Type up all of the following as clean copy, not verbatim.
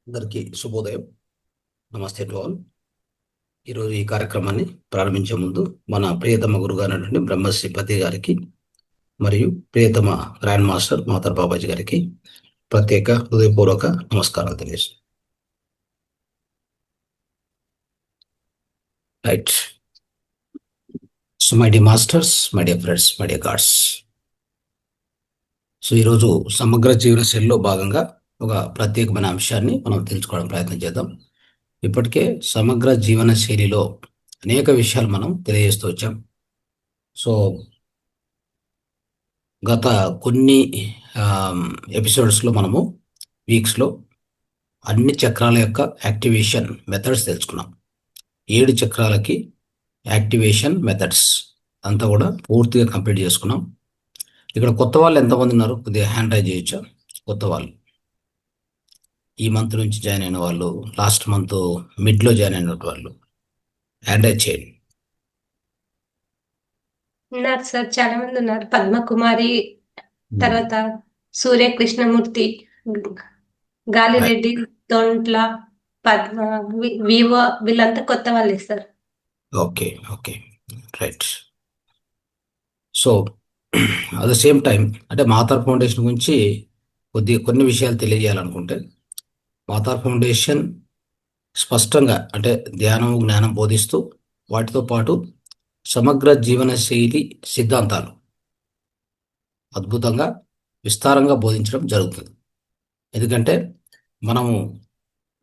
అందరికీ శుభోదయం. నమస్తే టు ఆల్. ఈరోజు ఈ కార్యక్రమాన్ని ప్రారంభించే ముందు మన ప్రియతమ గురుగారైనటువంటి బ్రహ్మశ్రీ పతి గారికి మరియు ప్రియతమ గ్రాండ్ మాస్టర్ మాతర్ బాబాజీ గారికి ప్రత్యేక హృదయపూర్వక నమస్కారాలు తెలియజేస్తాను. Right. So my dear masters, my dear friends, my dear God's. So ఈరోజు సమగ్ర జీవన శైలిలో భాగంగా ఒక ప్రత్యేకమైన అంశాన్ని మనం తెలుసుకోవడం ప్రయత్నం చేద్దాం. ఇప్పటికే సమగ్ర జీవన శైలిలో అనేక విషయాలు మనం తెలియజేస్తూ వచ్చాం. సో గత కొన్ని ఎపిసోడ్స్లో మనము వీక్స్లో అన్ని చక్రాల యొక్క యాక్టివేషన్ మెథడ్స్ తెలుసుకున్నాం. 7 చక్రాలకి యాక్టివేషన్ మెథడ్స్ అంతా కూడా పూర్తిగా కంప్లీట్ చేసుకున్నాం. ఇక్కడ కొత్త వాళ్ళు ఎంతమంది ఉన్నారు? కొద్దిగా హ్యాండ్ రైజ్ చేయొచ్చా? కొత్త వాళ్ళు, ఈ మంత్ నుంచి జాయిన్ అయిన వాళ్ళు, లాస్ట్ మంత్ మిడ్లో జాయిన్ అయిన వాళ్ళు హ్యాండ్ రైజ్ చేయండి. ఉన్నారు సార్, చాలా మంది ఉన్నారు. పద్మకుమారి, తర్వాత సూర్య కృష్ణమూర్తి, గాలిరెడ్డి, తొంట్ల, పద్మ, వివో, వీళ్ళంతా కొత్త వాళ్ళే sir. Okay okay, right. So at the same time అంటే మాతార్ ఫౌండేషన్ గురించి కొన్ని విషయాలు తెలియజేయాలనుకుంటే, మాతార్ ఫౌండేషన్ స్పష్టంగా అంటే ధ్యానం, జ్ఞానం బోధిస్తూ వాటితో పాటు సమగ్ర జీవన శైలి సిద్ధాంతాలు అద్భుతంగా విస్తారంగా బోధించడం జరుగుతుంది. ఎందుకంటే మనము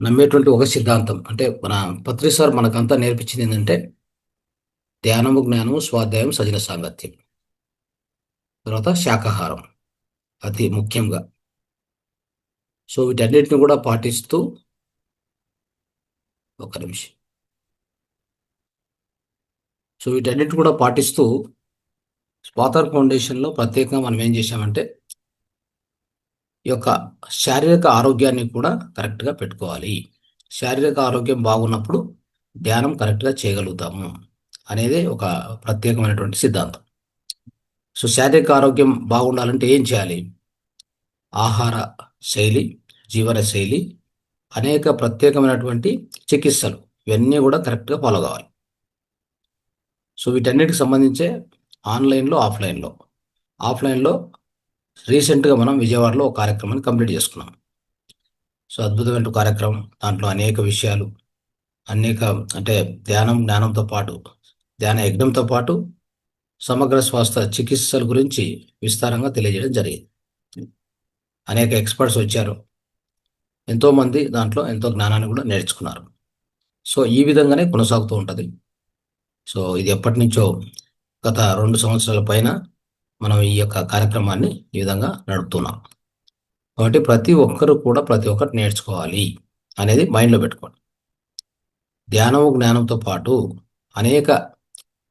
నమ్మేటువంటి ఒక సిద్ధాంతం అంటే మన పత్రి సార్ మనకంతా నేర్పించింది ఏంటంటే ధ్యానము, జ్ఞానము, స్వాధ్యాయం, సజన సాంగత్యం, తర్వాత శాకాహారం అతి ముఖ్యంగా. సో వీటన్నిటిని కూడా పాటిస్తూ ఒక నిమిషం సో వీటన్నిటిని కూడా పాటిస్తూ స్పాతర్ ఫౌండేషన్లో ప్రత్యేకంగా మనం ఏం చేశామంటే ఈ యొక్క శారీరక ఆరోగ్యాన్ని కూడా కరెక్ట్గా పెట్టుకోవాలి. శారీరక ఆరోగ్యం బాగున్నప్పుడు ధ్యానం కరెక్ట్గా చేయగలుగుతాము అనేది ఒక ప్రత్యేకమైనటువంటి సిద్ధాంతం. సో శారీరక ఆరోగ్యం బాగుండాలంటే ఏం చేయాలి? ఆహార శైలి, జీవన శైలి, అనేక ప్రత్యేకమైనటువంటి చికిత్సలు, ఇవన్నీ కూడా కరెక్ట్గా ఫాలో కావాలి. సో వీటన్నిటికి సంబంధించే ఆన్లైన్లో, ఆఫ్లైన్లో రీసెంట్గా మనం విజయవాడలో ఒక కార్యక్రమాన్ని కంప్లీట్ చేసుకున్నాం. సో అద్భుతమైన కార్యక్రమం. దాంట్లో అనేక విషయాలు, అంటే ధ్యానం, జ్ఞానంతో పాటు ధ్యాన యజ్ఞంతో పాటు సమగ్ర స్వాస్థ్య చికిత్సల గురించి విస్తారంగా తెలియజేయడం జరిగింది. అనేక ఎక్స్పర్ట్స్ వచ్చారు. ఎంతోమంది దాంట్లో ఎంతో జ్ఞానాన్ని కూడా నేర్చుకున్నారు. సో ఈ విధంగానే కొనసాగుతూ ఉంటుంది. సో ఇది ఎప్పటి నుంచో గత 2 సంవత్సరాల పైన మనం ఈ యొక్క కార్యక్రమాన్ని ఈ విధంగా నడుపుతున్నాం. కాబట్టి ప్రతి ఒక్కరు కూడా ప్రతి ఒక్కటి నేర్చుకోవాలి అనేది మైండ్లో పెట్టుకోండి. ధ్యానము, జ్ఞానంతో పాటు అనేక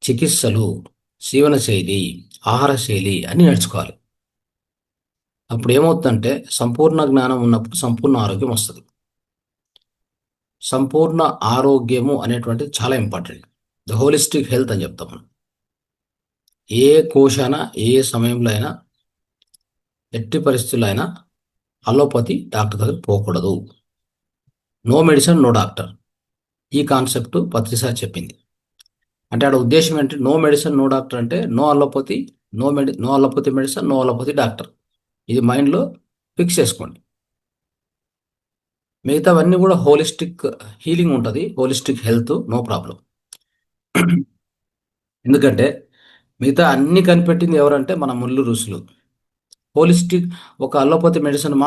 చికిత్సలు, జీవన శైలి, ఆహార శైలి అన్ని నేర్చుకోవాలి. అప్పుడు ఏమవుతుందంటే సంపూర్ణ జ్ఞానం ఉన్నప్పుడు సంపూర్ణ ఆరోగ్యం వస్తుంది. సంపూర్ణ ఆరోగ్యము అనేటువంటిది చాలా ఇంపార్టెంట్. ద హోలిస్టిక్ హెల్త్ అని చెప్తాం మనం. ఏ కోశాన ఏ సమయంలో అయినా, ఎట్టి పరిస్థితుల్లో అయినా అలోపతి డాక్టర్ దగ్గర పోకూడదు. No medicine, no doctor. ఈ కాన్సెప్ట్ పత్రిసారి చెప్పింది. అంటే ఆడ ఉద్దేశం ఏంటి? నో మెడిసిన్, నో డాక్టర్ అంటే no allopathy, no allopathy medicine, no allopathy doctor. ఇది మైండ్లో ఫిక్స్ చేసుకోండి. మిగతావన్నీ కూడా హోలిస్టిక్ హీలింగ్ ఉంటుంది, హోలిస్టిక్ హెల్త్, నో ప్రాబ్లం. ఎందుకంటే మిగతా అన్ని కనిపెట్టింది ఎవరంటే మన ముళ్ళు ఋషులు. హోలిస్టిక్ ఒక అలోపతి మెడిసిన్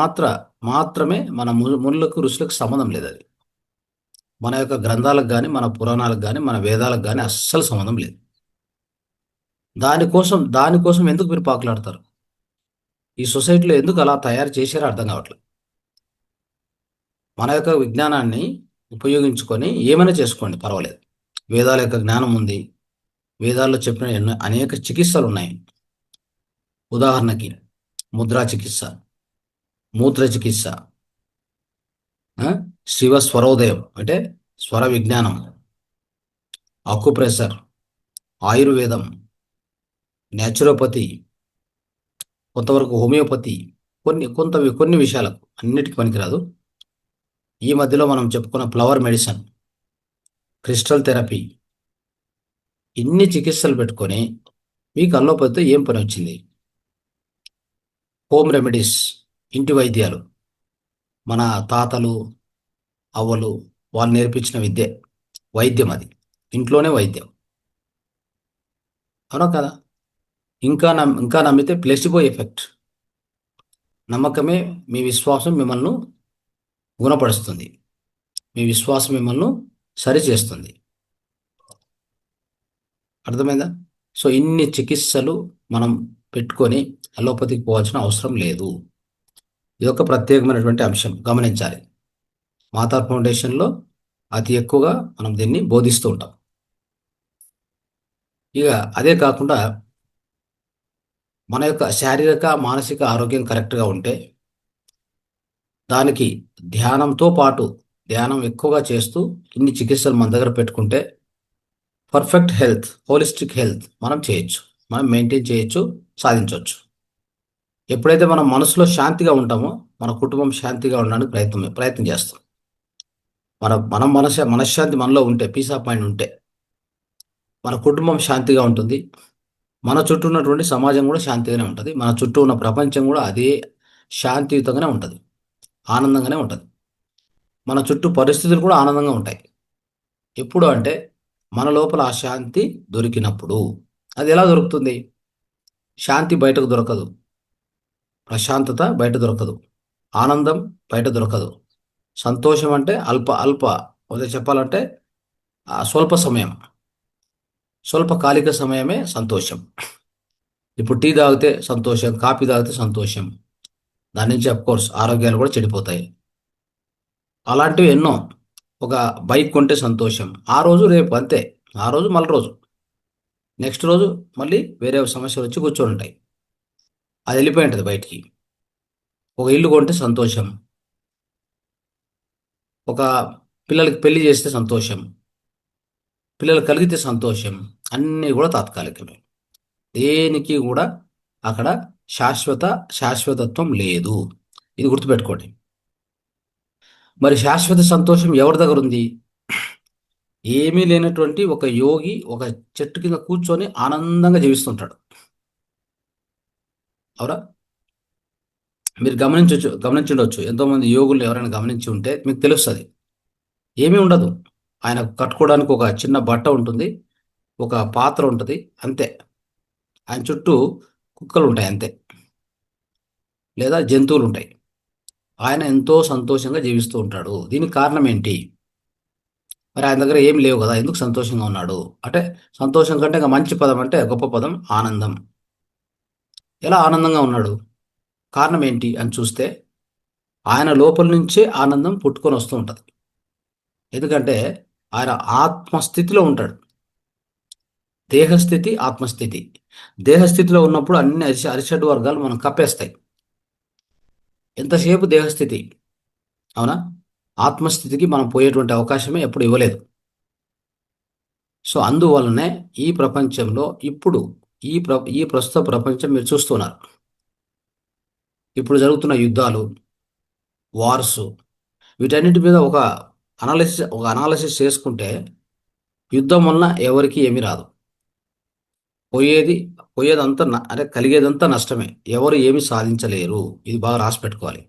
మాత్రమే మన ముళ్ళకు ఋషులకు సంబంధం లేదు. అది మన యొక్క గ్రంథాలకు కానీ, మన పురాణాలకు కానీ, మన వేదాలకు కానీ అస్సలు సంబంధం లేదు. దానికోసం ఎందుకు మీరు పాకులాడతారు? ఈ సొసైటీలో ఎందుకు అలా తయారు చేశారో అర్థం కావట్లేదు. మన యొక్క విజ్ఞానాన్ని ఉపయోగించుకొని ఏమైనా చేసుకోండి, పర్వాలేదు. వేదాల యొక్క జ్ఞానం ఉంది. వేదాల్లో చెప్పిన అనేక చికిత్సలు ఉన్నాయి. ఉదాహరణకి ముద్రా చికిత్స, మూత్ర చికిత్స, శివ స్వరోదయం అంటే స్వర విజ్ఞానం, అకుప్రెషర్, ఆయుర్వేదం, న్యాచురోపతి, కొంతవరకు హోమియోపతి, కొన్ని విషయాలకు, అన్నిటికీ పనికిరాదు. ఈ మధ్యలో మనం చెప్పుకున్న ఫ్లవర్ మెడిసిన్, క్రిస్టల్ థెరపీ, ఇన్ని చికిత్సలు పెట్టుకొని మీకు అల్లోపతితో ఏం పని వచ్చింది? హోమ్ రెమెడీస్, ఇంటి వైద్యాలు, మన తాతలు అవ్వలు వాళ్ళు నేర్పించిన విద్య, వైద్యం అది, ఇంట్లోనే వైద్యం. అవునా కదా? ఇంకా నమ్మితే ప్లేసిబో ఎఫెక్ట్. నమ్మకమే మీ విశ్వాసం మిమ్మల్ని గుణపరుస్తుంది. మీ విశ్వాసం మిమ్మల్ని సరిచేస్తుంది. అర్థమైందా? సో ఇన్ని చికిత్సలు మనం పెట్టుకొని అలోపతికి పోవాల్సిన అవసరం లేదు. ఇది ఒక ప్రత్యేకమైనటువంటి అంశం, గమనించాలి. మాతా ఫౌండేషన్లో అతి ఎక్కువగా మనం దీన్ని బోధిస్తూ ఉంటాం. ఇక అదే కాకుండా మన యొక్క శారీరక మానసిక ఆరోగ్యం కరెక్ట్గా ఉంటే దానికి ధ్యానంతో పాటు, ధ్యానం ఎక్కువగా చేస్తూ ఇన్ని చికిత్సలు మన దగ్గర పెట్టుకుంటే పర్ఫెక్ట్ హెల్త్, హోలిస్టిక్ హెల్త్ మనం చేయొచ్చు, మనం మెయింటైన్ చేయొచ్చు, సాధించవచ్చు. ఎప్పుడైతే మనం మనసులో శాంతిగా ఉంటామో మన కుటుంబం శాంతిగా ఉండడానికి ప్రయత్నం చేస్తాం. మనం మనశ్శాంతి మనలో ఉంటే, పీస్ ఆఫ్ మైండ్ ఉంటే మన కుటుంబం శాంతిగా ఉంటుంది. మన చుట్టూ ఉన్నటువంటి సమాజం కూడా శాంతిగానే ఉంటుంది. మన చుట్టూ ఉన్న ప్రపంచం కూడా అదే శాంతియుతంగానే ఉంటుంది, ఆనందంగానే ఉంటుంది. మన చుట్టూ పరిస్థితులు కూడా ఆనందంగా ఉంటాయి. ఎప్పుడు అంటే మన లోపల ఆ శాంతి దొరికినప్పుడు. అది ఎలా దొరుకుతుంది? శాంతి బయటకు దొరకదు, ప్రశాంతత బయట దొరకదు, ఆనందం బయట దొరకదు. సంతోషం అంటే అల్ప అల్ప చెప్పాలంటే స్వల్ప సమయం, స్వల్పకాలిక సమయమే సంతోషం. ఇప్పుడు టీ తాగితే సంతోషం, కాఫీ తాగితే సంతోషం, దాని నుంచి కోర్స్ ఆరోగ్యాలు కూడా చెడిపోతాయి. అలాంటివి ఎన్నో. ఒక బైక్ కొంటే సంతోషం, ఆ రోజు రేపు అంతే, ఆ రోజు మళ్ళీ రోజు, నెక్స్ట్ రోజు మళ్ళీ వేరే సమస్యలు వచ్చి కూర్చొని ఉంటాయి, అది వెళ్ళిపోయి ఉంటుంది బయటికి. ఒక ఇల్లు కొంటే సంతోషం, ఒక పిల్లలకి పెళ్లి చేస్తే సంతోషం, పిల్లలు కలిగితే సంతోషం, అన్నీ కూడా తాత్కాలికమే. దేనికి కూడా అక్కడ శాశ్వతత్వం లేదు. ఇది గుర్తుపెట్టుకోండి. మరి శాశ్వత సంతోషం ఎవరి దగ్గర ఉంది? ఏమీ లేనటువంటి ఒక యోగి ఒక చెట్టు కింద కూర్చొని ఆనందంగా జీవిస్తుంటాడు. అవునా? మీరు గమనించుండొచ్చు. ఎంతోమంది యోగులు ఎవరైనా గమనించి ఉంటే మీకు తెలుస్తుంది. ఏమీ ఉండదు. ఆయన కట్టుకోవడానికి ఒక చిన్న బట్ట ఉంటుంది, ఒక పాత్ర ఉంటుంది, అంతే. ఆయన చుట్టూ కుక్కలు ఉంటాయి అంతే, లేదా జంతువులు ఉంటాయి. ఆయన ఎంతో సంతోషంగా జీవిస్తూ ఉంటాడు. దీనికి కారణం ఏంటి? మరి ఆయన దగ్గర ఏం లేవు కదా, ఎందుకు సంతోషంగా ఉన్నాడు అంటే, సంతోషం కంటే ఇంకా మంచి పదం అంటే గొప్ప పదం ఆనందం. ఎలా ఆనందంగా ఉన్నాడు? కారణం ఏంటి అని చూస్తే ఆయన లోపల నుంచే ఆనందం పుట్టుకొని వస్తూ ఉంటుంది. ఎందుకంటే ఆయన ఆత్మస్థితిలో ఉంటాడు. దేహస్థితి, ఆత్మస్థితి. దేహస్థితిలో ఉన్నప్పుడు అన్ని అరిషడ్ వర్గాలు మనం కప్పేస్తాయి. ఎంతసేపు దేహస్థితి, అవునా? ఆత్మస్థితికి మనం పోయేటువంటి అవకాశమే ఎప్పుడు ఇవ్వలేదు. సో అందువల్లనే ఈ ప్రపంచంలో ఇప్పుడు ఈ ప్రస్తుత ప్రపంచం మీరు చూస్తున్నారు. ఇప్పుడు జరుగుతున్న యుద్ధాలు, వార్స్, వీటన్నిటి మీద ఒక అనాలిసిస్ చేసుకుంటే యుద్ధం వలన ఎవరికి ఏమీ రాదు. పోయేది పోయేదంతా అంటే కలిగేదంతా నష్టమే. ఎవరు ఏమి సాధించలేరు. ఇది బాగా రాసి పెట్టుకోవాలి.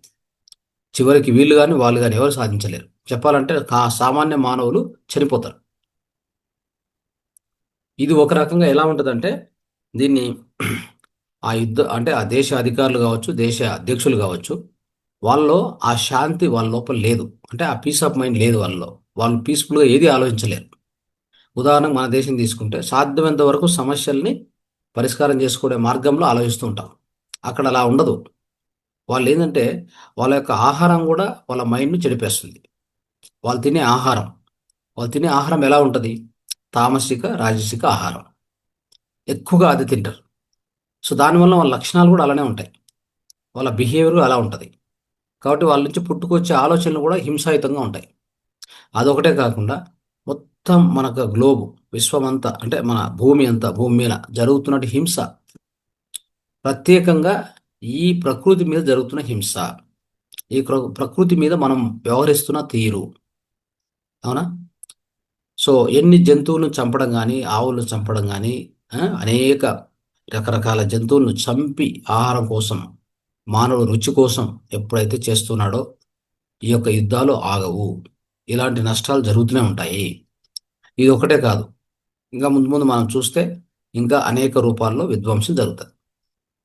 చివరికి వీళ్ళు కానీ వాళ్ళు కానీ ఎవరు సాధించలేరు. చెప్పాలంటే సామాన్య మానవులు చనిపోతారు. ఇది ఒక రకంగా ఎలా ఉంటుందంటే, దీన్ని ఆ అంటే ఆ దేశ అధికారులు కావచ్చు, దేశ అధ్యక్షులు కావచ్చు, వాళ్ళలో ఆ శాంతి వాళ్ళ లోపల లేదు. అంటే ఆ పీస్ ఆఫ్ మైండ్ లేదు వాళ్ళలో. వాళ్ళు పీస్ఫుల్గా ఏది ఆలోచించలేరు. ఉదాహరణకు మన దేశం తీసుకుంటే సాధ్యమైనంత వరకు సమస్యల్ని పరిష్కారం చేసుకునే మార్గంలో ఆలోచిస్తూ ఉంటాం. అక్కడ అలా ఉండదు. వాళ్ళు ఏంటంటే వాళ్ళ యొక్క ఆహారం కూడా వాళ్ళ మైండ్ను చెడిపేస్తుంది. వాళ్ళు తినే ఆహారం వాళ్ళు తినే ఆహారం ఎలా ఉంటుంది? తామసిక రాజసిక ఆహారం ఎక్కువగా అది తింటారు. సో దానివల్ల వాళ్ళ లక్షణాలు కూడా అలానే ఉంటాయి, వాళ్ళ బిహేవియర్ అలా ఉంటుంది. కాబట్టి వాళ్ళ నుంచి పుట్టుకొచ్చే ఆలోచనలు కూడా హింసాయుతంగా ఉంటాయి. అదొకటే కాకుండా మొత్తం మనకు గ్లోబ్, విశ్వమంతా అంటే మన భూమి అంతా, భూమి మీద జరుగుతున్నట్టు హింస, ప్రత్యేకంగా ఈ ప్రకృతి మీద జరుగుతున్న హింస, ఈ ప్రకృతి మీద మనం వ్యవహరిస్తున్న తీరు. అవునా? సో ఎన్ని జంతువులను చంపడం కానీ, ఆవులను చంపడం కానీ, అనేక రకరకాల జంతువులను చంపి ఆహారం కోసం, మానవుడు రుచి కోసం ఎప్పుడైతే చేస్తున్నాడో ఈ యొక్క యుద్ధాలు ఆగవు. ఇలాంటి నష్టాలు జరుగుతూనే ఉంటాయి. ఇది ఒకటే కాదు, ఇంకా ముందు ముందు మనం చూస్తే ఇంకా అనేక రూపాల్లో విధ్వంసం జరుగుతుంది.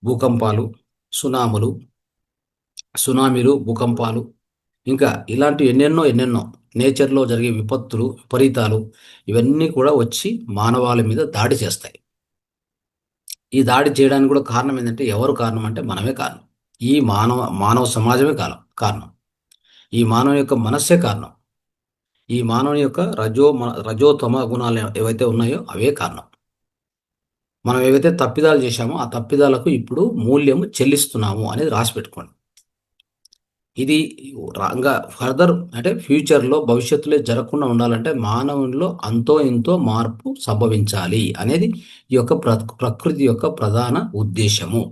భూకంపాలు, సునాములు, సునామీలు, భూకంపాలు, ఇంకా ఇలాంటి ఎన్నెన్నో ఎన్నెన్నో నేచర్లో జరిగే విపత్తులు, విపరీతాలు, ఇవన్నీ కూడా వచ్చి మానవాళి మీద దాడి చేస్తాయి. ఈ దాడి చేయడానికి కూడా కారణం ఏంటంటే, ఎవరు కారణం అంటే మనమే కారణం. ఈ మానవ సమాజమే కారణం. ఈ మానవుని యొక్క మనస్సే కారణం. ఈ మానవుని యొక్క రజో తమ గుణాలు ఏవైతే ఉన్నాయో అవే కారణం. మనం ఏవైతే తప్పిదాలు చేశామో ఆ తప్పిదాలకు ఇప్పుడు మూల్యము చెల్లిస్తున్నాము అనేది రాసి పెట్టుకోండి. ఇది ఇంకా ఫర్దర్ అంటే ఫ్యూచర్లో, భవిష్యత్తులో జరగకుండా ఉండాలంటే మానవునిలో అంతో ఇంతో మార్పు సంభవించాలి అనేది ఈ యొక్క ప్రకృతి యొక్క ప్రధాన ఉద్దేశము.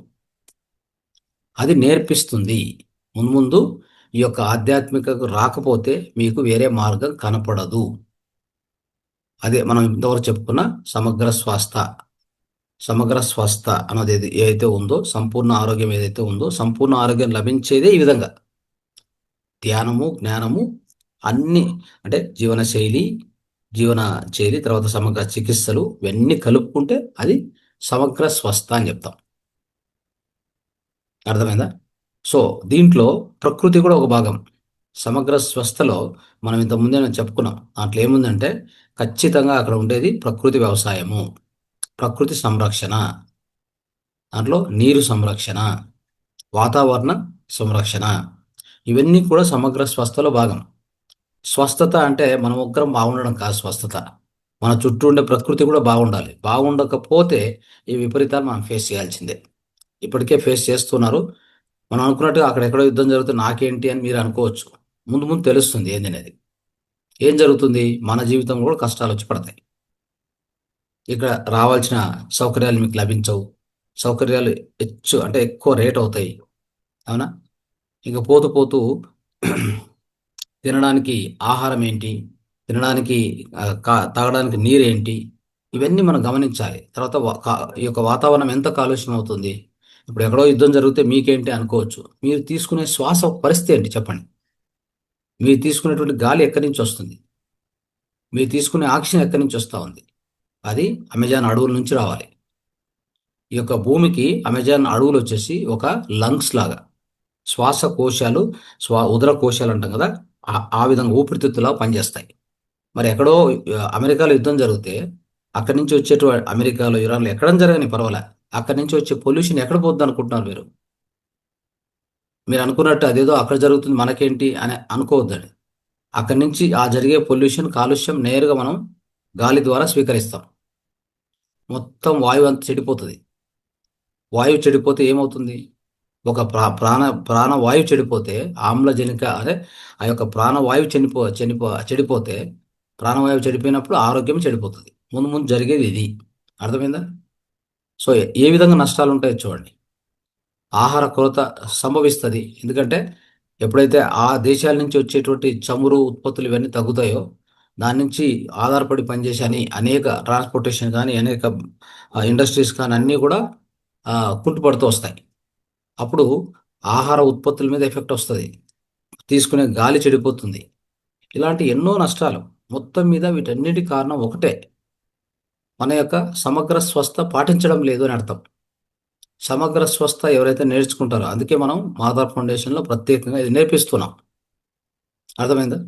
అది నేర్పిస్తుంది. మున్ముందు ఈ యొక్క ఆధ్యాత్మికకు రాకపోతే మీకు వేరే మార్గం కనపడదు. అదే మనం ఇంతవరకు చెప్పుకున్న సమగ్ర స్వస్థ అన్నది ఏదైతే ఉందో, సంపూర్ణ ఆరోగ్యం ఏదైతే ఉందో, సంపూర్ణ ఆరోగ్యం లభించేదే ఈ విధంగా. ధ్యానము, జ్ఞానము అన్ని అంటే జీవన శైలి, తర్వాత సమగ్ర చికిత్సలు ఇవన్నీ కలుపుకుంటే అది సమగ్ర స్వస్థ అని చెప్తాం. అర్థమైందా? సో దీంట్లో ప్రకృతి కూడా ఒక భాగం. సమగ్ర స్వస్థలో మనం ఇంతకుముందే చెప్పుకున్నాం. దాంట్లో ఏముందంటే ఖచ్చితంగా అక్కడ ఉండేది ప్రకృతి వ్యవసాయము, ప్రకృతి సంరక్షణ, దాంట్లో నీరు సంరక్షణ, వాతావరణ సంరక్షణ, ఇవన్నీ కూడా సమగ్ర స్వస్థలో భాగం. స్వస్థత అంటే మనం ఒక్కరం బాగుండడం కాదు స్వస్థత. మన చుట్టూ ఉండే ప్రకృతి కూడా బాగుండాలి. బాగుండకపోతే ఈ విపరీతాలు మనం ఫేస్ చేయాల్సిందే. ఇప్పటికే ఫేస్ చేస్తున్నారు. మనం అనుకున్నట్టుగా అక్కడెక్కడో యుద్ధం జరుగుతుంది, నాకేంటి అని మీరు అనుకోవచ్చు. ముందు ముందు తెలుస్తుంది ఏంది అనేది. ఏం జరుగుతుంది? మన జీవితంలో కూడా కష్టాలు వచ్చి పడతాయి. ఇక్కడ రావాల్సిన సౌకర్యాలు మీకు లభించవు. సౌకర్యాలు అంటే ఎక్కువ రేట్ అవుతాయి. అవునా? ఇంకా పోతూ పోతూ తినడానికి ఆహారం ఏంటి, తినడానికి తాగడానికి నీరేంటి, ఇవన్నీ మనం గమనించాలి. తర్వాత ఈ యొక్క వాతావరణం ఎంత కాలుష్యం అవుతుంది. ఇప్పుడు ఎక్కడో యుద్ధం జరిగితే మీకేంటి అనుకోవచ్చు. మీరు తీసుకునే శ్వాస పరిస్థితి ఏంటి చెప్పండి. మీరు తీసుకునేటువంటి గాలి ఎక్కడి నుంచి వస్తుంది? మీరు తీసుకునే ఆక్సిజన్ ఎక్కడి నుంచి వస్తూ ఉంది? అది అమెజాన్ అడవుల నుంచి రావాలి. ఈ యొక్క భూమికి అమెజాన్ అడవులు వచ్చేసి ఒక లంగ్స్ లాగా, శ్వాసకోశాలు, ఉదర కోశాలు అంటాం కదా, ఆ విధంగా ఊపిరితిత్తులా పనిచేస్తాయి. మరి ఎక్కడో అమెరికాలో యుద్ధం జరిగితే అక్కడి నుంచి వచ్చేటువంటి, అమెరికాలో, ఇరాన్లో ఎక్కడ జరగని పర్వాలే, అక్కడి నుంచి వచ్చే పొల్యూషన్ ఎక్కడ పోద్ది అనుకుంటున్నారు మీరు? మీరు అనుకున్నట్టు అదేదో అక్కడ జరుగుతుంది మనకేంటి అని అనుకోవద్దండి. అక్కడి నుంచి ఆ జరిగే పొల్యూషన్, కాలుష్యం నేరుగా మనం గాలి ద్వారా స్వీకరిస్తాం. మొత్తం వాయువు అంతా చెడిపోతుంది. వాయువు చెడిపోతే ఏమవుతుంది? ఒక ప్రాణవాయువు చెడిపోతే, ఆమ్లజనక అదే ఆ యొక్క ప్రాణవాయువు చెడిపోతే, ప్రాణవాయువు చెడిపోయినప్పుడు ఆరోగ్యం చెడిపోతుంది. ముందు ముందు జరిగేది ఇది. అర్థమైందా? సో ఏ విధంగా నష్టాలు ఉంటాయో చూడండి. ఆహార కొరత సంభవిస్తుంది. ఎందుకంటే ఎప్పుడైతే ఆ దేశాల నుంచి వచ్చేటువంటి చమురు ఉత్పత్తులు ఇవన్నీ తగ్గుతాయో, దాని నుంచి ఆధారపడి పనిచేసే అనేక ట్రాన్స్పోర్టేషన్ కానీ, అనేక ఇండస్ట్రీస్ కానీ అన్నీ కూడా కుంటుపడుతూ వస్తాయి. అప్పుడు ఆహార ఉత్పత్తుల మీద ఎఫెక్ట్ వస్తుంది. తీసుకునే గాలి చెడిపోతుంది. ఇలాంటి ఎన్నో నష్టాలు. మొత్తం మీద వీటన్నిటి కారణం ఒకటే, మన యొక్క సమగ్ర స్వస్థ పాటించడం లేదు అని అర్థం. సమగ్ర స్వస్థ ఎవరైతే నేర్చుకుంటారో, అందుకే మనం మాదార్ ఫౌండేషన్లో ప్రత్యేకంగా ఇది నేర్పిస్తున్నాం. అర్థమైందా?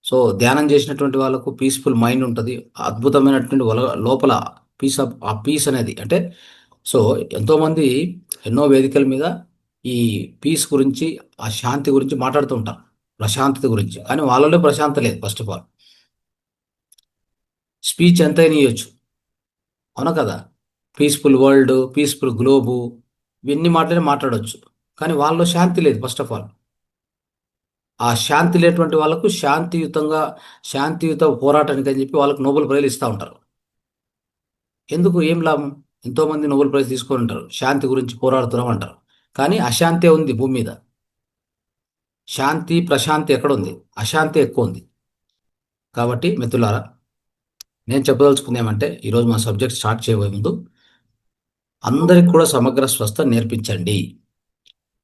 సో ధ్యానం చేసినటువంటి వాళ్ళకు పీస్ఫుల్ మైండ్ ఉంటుంది. అద్భుతమైనటువంటి లోపల ఆ పీస్ అనేది అంటే, సో ఎంతోమంది ఎన్నో వేదికల మీద ఈ పీస్ గురించి, ఆ శాంతి గురించి మాట్లాడుతూ ఉంటారు, ప్రశాంతత గురించి. కానీ వాళ్ళలో ప్రశాంతత లేదు. ఫస్ట్ ఆఫ్ ఆల్ స్పీచ్ ఎంతైనా ఇవ్వచ్చు, అవునా కదా? పీస్ఫుల్ వరల్డ్, పీస్ఫుల్ గ్లోబు, ఇవన్నీ మాట్లాడవచ్చు. కానీ వాళ్ళలో శాంతి లేదు. ఫస్ట్ ఆఫ్ ఆల్ ఆ శాంతి లేనటువంటి వాళ్ళకు శాంతియుత పోరాటానికి అని చెప్పి వాళ్ళకు నోబెల్ ప్రైజ్లు ఇస్తూ ఉంటారు. ఎందుకు? ఏం లాభం? ఎంతోమంది నోబెల్ ప్రైజ్ తీసుకొని ఉంటారు, శాంతి గురించి పోరాడుతున్నాం అంటారు. కానీ అశాంతే ఉంది భూమి మీద. శాంతి ప్రశాంతి ఎక్కడుంది? అశాంతి ఎక్కువ ఉంది. కాబట్టి మిత్రులారా, నేను చెప్పదలుచుకుంది ఏమంటే, ఈరోజు మా సబ్జెక్ట్ స్టార్ట్ చేయబోయే ముందు అందరికి కూడా సమగ్ర స్వస్థ నేర్పించండి.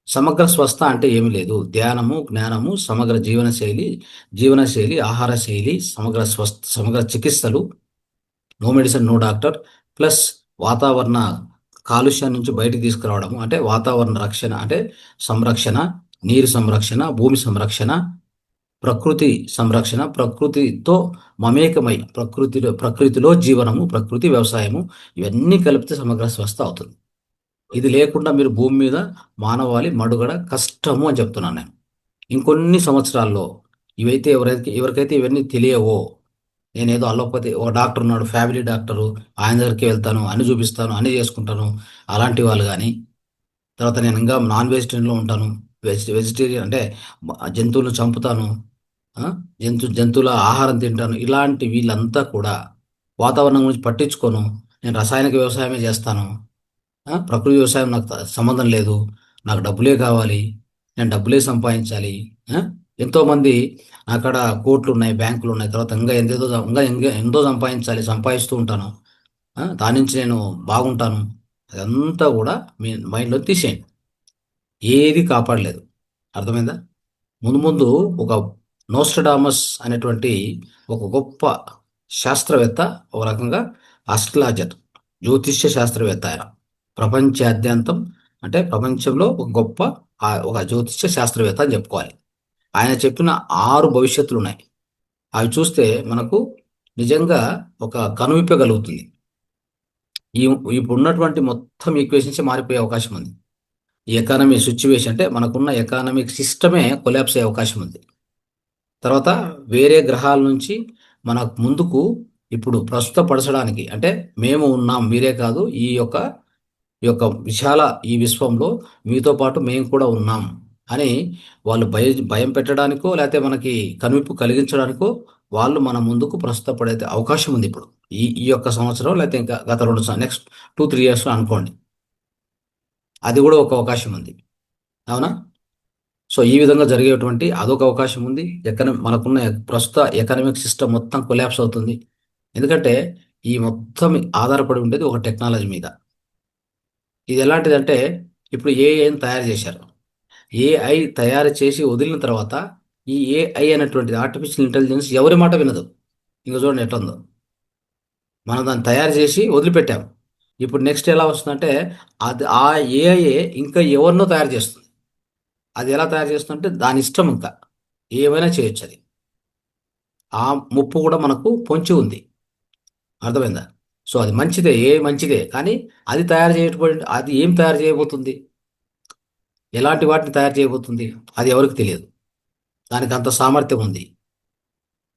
సమగ్ర స్వస్థ అంటే ఏమీ లేదు. ధ్యానము, జ్ఞానము, సమగ్ర జీవనశైలి, ఆహార శైలి, సమగ్ర చికిత్సలు, no medicine no doctor, plus వాతావరణ కాలుష్యం నుంచి బయటికి తీసుకురావడము, అంటే వాతావరణ రక్షణ, అంటే సంరక్షణ, నీరు సంరక్షణ, భూమి సంరక్షణ, ప్రకృతి సంరక్షణ, ప్రకృతితో మమేకమై ప్రకృతిలో జీవనము, ప్రకృతి వ్యవసాయము, ఇవన్నీ కలిపితే సమగ్ర స్వస్థ అవుతుంది. ఇది లేకుండా మీరు భూమి మీద మానవాళి మనుగడ కష్టము అని చెప్తున్నాను నేను. ఇంకొన్ని సంవత్సరాల్లో ఎవరికైతే ఇవన్నీ తెలియవో, నేనేదో అలోపతి, ఒక డాక్టర్ ఉన్నాడు, ఫ్యామిలీ డాక్టరు, ఆయన దగ్గరికి వెళ్తాను, అన్ని చూపిస్తాను, అన్ని చేసుకుంటాను, అలాంటి వాళ్ళు కానీ, తర్వాత నేను ఇంకా నాన్ వెజిటేరియన్లో ఉంటాను, వెజిటేరియన్ అంటే జంతువులను చంపుతాను, ఆ, జంతువుల ఆహారం తింటాను, ఇలాంటి వీళ్ళంతా కూడా వాతావరణం గురించి పట్టించుకోను, నేను రసాయనిక వ్యవసాయమే చేస్తాను, ప్రకృతి వ్యవసాయం నాకు సంబంధం లేదు, నాకు డబ్బులే కావాలి, నేను డబ్బులే సంపాదించాలి. ఆ, ఎంతోమంది అక్కడ కోట్లు ఉన్నాయి, బ్యాంకులు ఉన్నాయి, తర్వాత ఇంకా ఎంతో సంపాదిస్తూ ఉంటాను, దాని నుంచి నేను బాగుంటాను. అదంతా కూడా మీ మైండ్లో తీసేయండి. ఏది కాపాడలేదు. అర్థమైందా? ముందు ముందు ఒక నోస్ట్రడామస్ అనేటువంటి ఒక గొప్ప శాస్త్రవేత్త, ఒక రకంగా ఆస్ట్రాలజర్, జ్యోతిష్య శాస్త్రవేత్త ఆయన. ప్రపంచాద్యంతం, అంటే ప్రపంచంలో ఒక గొప్ప ఒక జ్యోతిష్య శాస్త్రవేత్త అని చెప్పుకోవాలి. ఆయన చెప్పిన 6 భవిష్యత్తులు ఉన్నాయి. అవి చూస్తే మనకు నిజంగా ఒక కనువిప్పగలుగుతుంది. ఈ ఇప్పుడు ఉన్నటువంటి మొత్తం ఈక్వేషన్స్ మారిపోయే అవకాశం ఉంది. ఈ ఎకానమీ సిచ్యువేషన్, అంటే మనకున్న ఎకానమిక్ సిస్టమే కొలాప్స్ అయ్యే అవకాశం ఉంది. తర్వాత వేరే గ్రహాల నుంచి మనకు ముందుకు ఇప్పుడు ప్రస్తుత పరచడానికి, అంటే మేము ఉన్నాం, మీరే కాదు, ఈ యొక్క విశాల ఈ విశ్వంలో మీతో పాటు మేము కూడా ఉన్నాం అని వాళ్ళు భయం పెట్టడానికో, లేకపోతే మనకి కనువిప్పు కలిగించడానికో వాళ్ళు మన ముందుకు ప్రస్తుత పడే అవకాశం ఉంది ఇప్పుడు. ఈ యొక్క సంవత్సరం, లేకపోతే ఇంకా గత 2 నెక్స్ట్ 2-3 ఇయర్స్ అనుకోండి, అది కూడా ఒక అవకాశం ఉంది. అవునా? సో ఈ విధంగా జరిగేటువంటి అదొక అవకాశం ఉంది. మనకున్న ప్రస్తుత ఎకనామిక్ సిస్టమ్ మొత్తం కొలాప్స్ అవుతుంది. ఎందుకంటే ఈ మొత్తం ఆధారపడి ఉండేది ఒక టెక్నాలజీ మీద. ఇది ఎలాంటిదంటే, ఇప్పుడు ఏఐని తయారు చేశారు. ఏఐ తయారు చేసి వదిలిన తర్వాత ఈ ఏఐ అనేటువంటిది, ఆర్టిఫిషియల్ ఇంటెలిజెన్స్, ఎవరి మాట వినదు. ఇంక చూడండి ఎట్లా ఉందో. మనం దాన్ని తయారు చేసి వదిలిపెట్టాం. ఇప్పుడు నెక్స్ట్ ఎలా వస్తుందంటే, ఆ ఏఐ ఇంకా ఎవరినో తయారు చేస్తుంది. అది ఎలా తయారు చేస్తుందంటే దాని ఇష్టం, ఇంకా ఏమైనా చేయొచ్చు అది. ఆ ముప్పు కూడా మనకు పొంచి ఉంది. అర్థమైందా? సో అది మంచిదే, కానీ అది ఏం తయారు చేయబోతుంది, ఎలాంటి వాటిని తయారు చేయబోతుంది, అది ఎవరికి తెలియదు. దానికి అంత సామర్థ్యం ఉంది.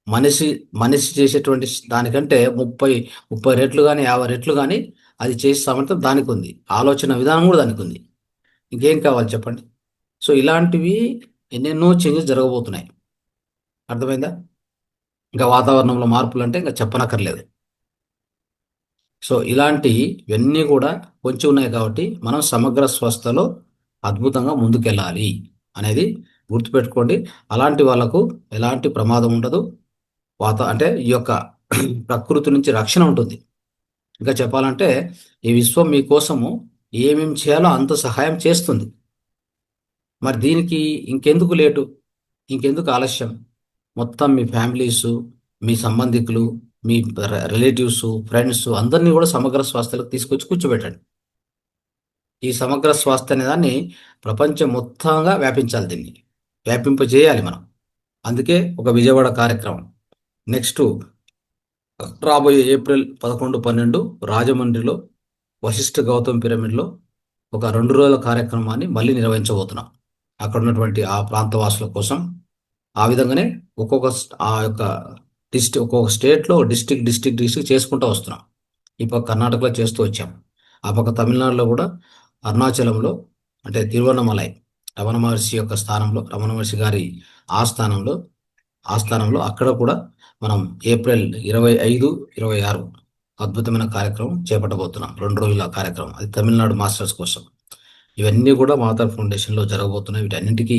మనిషి మనిషి చేసేటువంటి దానికంటే 30 రెట్లు కానీ 50 రెట్లు కానీ అది చేసే సామర్థ్యం దానికి ఉంది. ఆలోచన విధానం కూడా దానికి ఉంది. ఇంకేం కావాలి చెప్పండి? సో ఇలాంటివి ఎన్నెన్నో చేంజెస్ జరగబోతున్నాయి. అర్థమైందా? ఇంకా వాతావరణంలో మార్పులు అంటే ఇంకా చెప్పనక్కర్లేదు. సో ఇలాంటివన్నీ కూడా పొంచి ఉన్నాయి. కాబట్టి మనం సమగ్ర స్వస్థలో అద్భుతంగా ముందుకెళ్ళాలి అనేది గుర్తుపెట్టుకోండి. అలాంటి వాళ్ళకు ఎలాంటి ప్రమాదం ఉండదు. అంటే ఈ యొక్క ప్రకృతి నుంచి రక్షణ ఉంటుంది. ఇంకా చెప్పాలంటే ఈ విశ్వం మీకోసము ఏమేం చేయాలో అంత సహాయం చేస్తుంది. మరి దీనికి ఇంకెందుకు లేటు, ఇంకెందుకు ఆలస్యం? మొత్తం మీ ఫ్యామిలీసు, మీ సంబంధికులు, మీ రిలేటివ్స్, ఫ్రెండ్స్ అందరినీ కూడా సమగ్ర స్వాస్థ్యాలకు తీసుకొచ్చి కూర్చోబెట్టండి. ఈ సమగ్ర స్వాస్థ్య అనే దాన్ని ప్రపంచం మొత్తంగా వ్యాపించాలి, దీన్ని వ్యాపింపజేయాలి మనం. అందుకే ఒక విజయవాడ కార్యక్రమం, నెక్స్ట్ రాబోయే ఏప్రిల్ 11, 12 రాజమండ్రిలో వశిష్ఠ గౌతమ్ పిరమిడ్లో ఒక 2 రోజుల కార్యక్రమాన్ని మళ్ళీ నిర్వహించబోతున్నాం. అక్కడ ఉన్నటువంటి ఆ ప్రాంతవాసుల కోసం. ఆ విధంగానే ఆ యొక్క ఒక్కొక్క స్టేట్లో డిస్టిక్ చేసుకుంటూ వస్తున్నాం. ఈ పక్క కర్ణాటకలో చేస్తూ వచ్చాం. ఆ పక్క తమిళనాడులో కూడా అరుణాచలంలో, అంటే తిరువన్నమలై, రమణ మహర్షి యొక్క స్థానంలో, రమణ మహర్షి గారి ఆస్థానంలో అక్కడ కూడా మనం ఏప్రిల్ 25, 26 అద్భుతమైన కార్యక్రమం చేపట్టబోతున్నాం. 2 రోజుల కార్యక్రమం, అది తమిళనాడు మాస్టర్స్ కోసం. ఇవన్నీ కూడా మాతార్ ఫౌండేషన్లో జరగబోతున్నాయి. వీటన్నింటికీ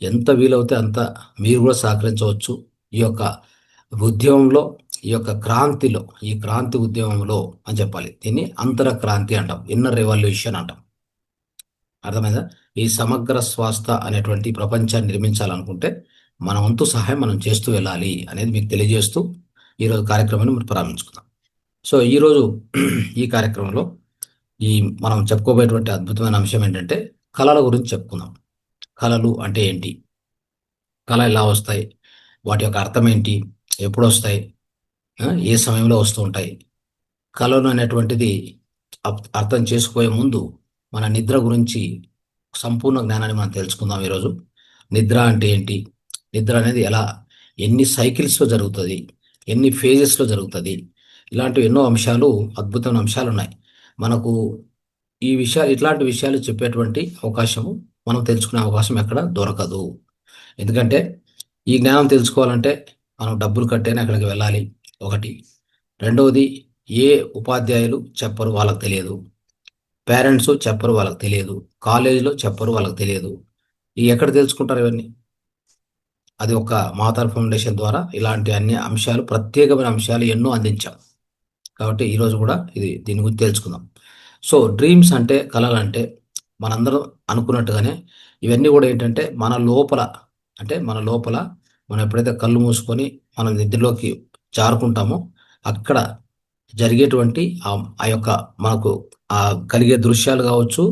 ఎంత వీలవుతే అంత మీరు కూడా సహకరించవచ్చు. ఈ యొక్క ఉద్యమంలో, ఈ యొక్క క్రాంతిలో, ఈ క్రాంతి ఉద్యమంలో అని చెప్పాలి. దీన్ని అంతర క్రాంతి అంటాం, ఇన్నర్ రెవల్యూషన్ అంటాం. అర్థమైందా? ఈ సమగ్ర స్వాస్థ అనేటువంటి ప్రపంచాన్ని నిర్మించాలనుకుంటే మన వంతు సహాయం మనం చేస్తూ వెళ్ళాలి అనేది మీకు తెలియజేస్తూ ఈరోజు కార్యక్రమాన్ని మనం ప్రారంభించుకుందాం. సో ఈరోజు ఈ కార్యక్రమంలో ఈ మనం చెప్పుకోబోయేటువంటి అద్భుతమైన అంశం ఏంటంటే కళల గురించి చెప్పుకుందాం. కళలు అంటే ఏంటి? కళ ఎలా వస్తాయి? వాటి యొక్క అర్థం ఏంటి? ఎప్పుడు వస్తాయి? ఏ సమయంలో వస్తూ ఉంటాయి? కళలు అనేటువంటిది అర్థం చేసుకోబోయే ముందు మన నిద్ర గురించి సంపూర్ణ జ్ఞానాన్ని మనం తెలుసుకుందాం ఈరోజు. నిద్ర అంటే ఏంటి? నిద్ర అనేది ఎలా, ఎన్ని సైకిల్స్లో జరుగుతుంది, ఎన్ని ఫేజెస్లో జరుగుతుంది, ఇలాంటి ఎన్నో అంశాలు, అద్భుతమైన అంశాలు ఉన్నాయి. మనకు ఈ విషయాలు, ఇట్లాంటి విషయాలు చెప్పేటువంటి అవకాశము, మనం తెలుసుకునే అవకాశం ఎక్కడ దొరకదు. ఎందుకంటే ఈ జ్ఞానం తెలుసుకోవాలంటే మనం డబ్బులు కట్టేనే అక్కడికి వెళ్ళాలి, ఒకటి. రెండవది, ఏ ఉపాధ్యాయులు చెప్పరు, వాళ్ళకి తెలియదు. పేరెంట్స్ చెప్పరు, వాళ్ళకి తెలియదు. కాలేజీలో చెప్పరు, వాళ్ళకి తెలియదు. ఈ ఎక్కడ తెలుసుకుంటారు ఇవన్నీ? అది ఒక మాతార్ ఫౌండేషన్ ద్వారా ఇలాంటి అన్ని అంశాలు, ప్రత్యేకమైన అంశాలు ఎన్నో అందించాం. కాబట్టి ఈరోజు కూడా దీని గురించి తెలుసుకుందాం. సో డ్రీమ్స్ అంటే, కళలు అంటే మనందరం అనుకున్నట్టుగానే ఇవన్నీ కూడా ఏంటంటే మన లోపల, అంటే మన లోపల మనం ఎప్పుడైతే కళ్ళు మూసుకొని మనం నిద్రలోకి జారుకుంటామో అక్కడ జరిగేటువంటి ఆ యొక్క మనకు ఆ కలిగే దృశ్యాలు కావచ్చు,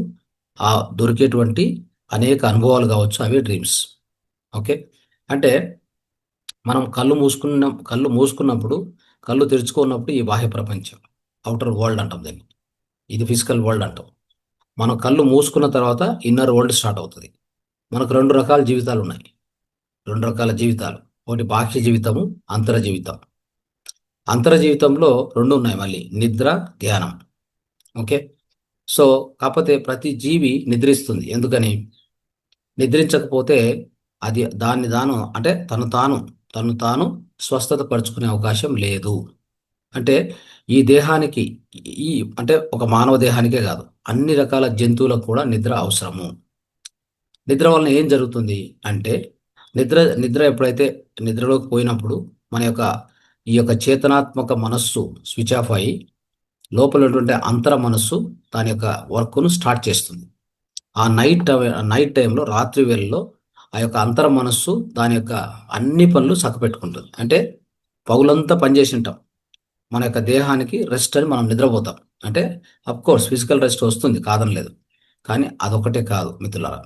ఆ దొరికేటువంటి అనేక అనుభవాలు కావచ్చు, అవే డ్రీమ్స్. ఓకే. అంటే మనం కళ్ళు మూసుకున్నప్పుడు, కళ్ళు తెరుచుకున్నప్పుడు ఈ బాహ్య ప్రపంచం, అవుటర్ వరల్డ్ అంటాం దీన్ని. ఇది ఫిజికల్ వరల్డ్ అంటాం. మనం కళ్ళు మూసుకున్న తర్వాత ఇన్నర్ వరల్డ్ స్టార్ట్ అవుతుంది. మనకు రెండు రకాల జీవితాలు ఉన్నాయి. రెండు రకాల జీవితాలు. ఒకటి బాహ్య జీవితము, అంతర జీవితం. అంతర జీవితంలో రెండు ఉన్నాయి మళ్ళీ, నిద్ర, ధ్యానం. ఓకే. సో కాకపోతే ప్రతి జీవి నిద్రిస్తుంది. ఎందుకని? నిద్రించకపోతే అది అంటే తను తాను స్వస్థత పరుచుకునే అవకాశం లేదు. అంటే ఈ దేహానికి, ఈ అంటే ఒక మానవ దేహానికే కాదు, అన్ని రకాల జంతువులకు కూడా నిద్ర అవసరము. నిద్ర వలన ఏం జరుగుతుంది అంటే, నిద్ర ఎప్పుడైతే నిద్రలోకి పోయినప్పుడు మన యొక్క ఈ యొక్క చేతనాత్మక మనస్సు స్విచ్ ఆఫ్ అయ్యి లోపల ఉన్నటువంటి అంతర మనస్సు దాని యొక్క వర్క్ను స్టార్ట్ చేస్తుంది. ఆ నైట్ టైంలో, రాత్రి వేళల్లో ఆ యొక్క అంతర మనస్సు దాని యొక్క అన్ని పనులు చక్కబెట్టుకుంటుంది. అంటే పగులంతా పనిచేసి ఉంటాం, మన యొక్క దేహానికి రెస్ట్ అని మనం నిద్రపోతాం. అంటే కోర్స్ ఫిజికల్ రెస్ట్ వస్తుంది, కాదనలేదు. కానీ అదొకటే కాదు మిత్రులారా,